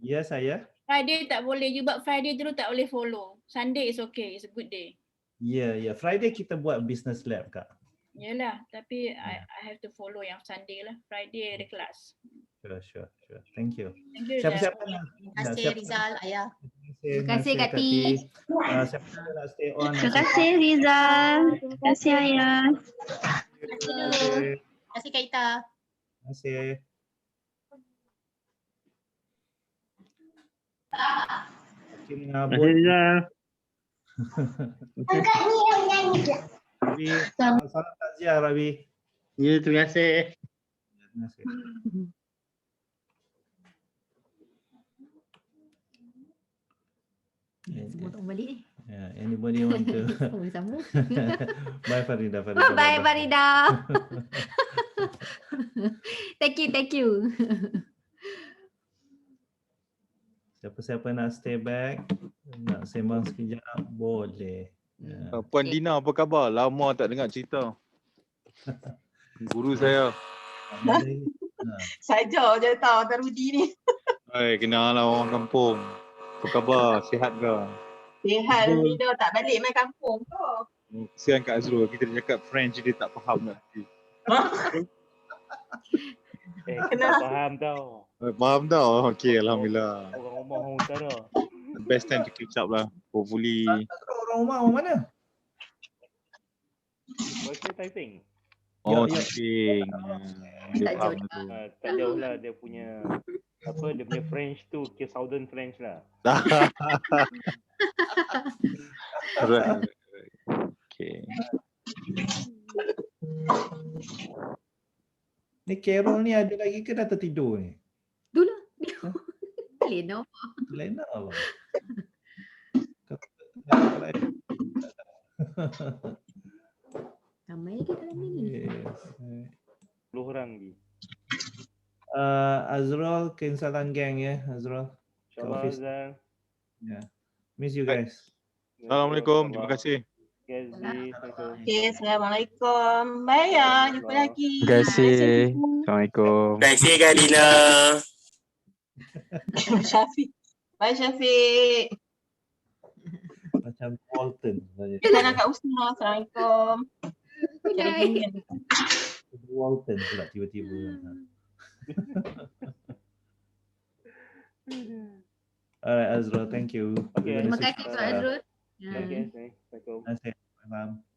B: Ya, saya.
I: Friday tak boleh juga. Friday dulu tak boleh follow. Sunday is okay. It's a good day.
B: Ya. Friday kita buat business lab, Kak.
I: Yalah, tapi I have to follow yang Sunday lah. Friday ada kelas.
B: Sure. Thank you.
F: Siapa-siapa terima kasih Rizal, Ayah.
C: Terima kasih Kak Ti.
B: Siapa nak stay on?
A: Terima kasih Rizal. Terima kasih Ayah.
F: Terima kasih Kak Ita.
B: Terima kasih.
J: Terima kasih.
B: Kakak ni yang nyanyi je. Rabi, salam takziah Rabi.
J: Ya, terima kasih.
B: Terima kasih.
C: Semua tak balik ni.
B: Anybody want to? Bye Farida.
C: Bye Farida. Thank you.
B: Siapa-siapa nak stay back, nak sembang sekejap, boleh.
N: Puan Dina, apa khabar? Lama tak dengar cerita. Guru saya.
O: Saja je tahu Abang Rudi ni.
N: Kenal lah orang kampung. Apa khabar? Sihat ke?
O: Sihat, Rida tak balik main kampung tu.
N: Kesian Kak Azrul, kita cakap French dia tak faham nak.
J: Kena faham tau.
N: Faham tau? Okey, Alhamdulillah.
J: Orang rumah orang utara.
N: The best time to catch up lah. Hopefully.
B: Orang rumah orang mana?
J: Mereka typing.
N: Typing. Dia faham tu.
J: Tak jauh lah dia punya dia punya French tu ke Southern French lah.
N: Right. Okay.
B: Ni Carol ni ada lagi ke dah tertidur ni?
C: Dulu. Lena.
B: Apa?
C: Ramai lagi dalam ni.
J: 10 orang lagi.
B: Azrul, Kinsalan Gang ya, Azrul.
J: InsyaAllah Azan.
B: Yeah. Miss you guys.
N: Assalamualaikum, terima kasih.
O: Okay, Assalamualaikum. Bye ya, jumpa lagi.
P: Terima kasih. Assalamualaikum.
Q: Terima kasih Kak Dina.
O: Syafiq. Bye Syafiq.
B: Macam Walton.
O: Kita nak Kak Usna. Assalamualaikum.
B: Walton pula tiba-tiba. Alright Azrul, thank you.
C: Terima kasih Azrul.
J: Terima kasih. Assalamualaikum.
B: Terima kasih.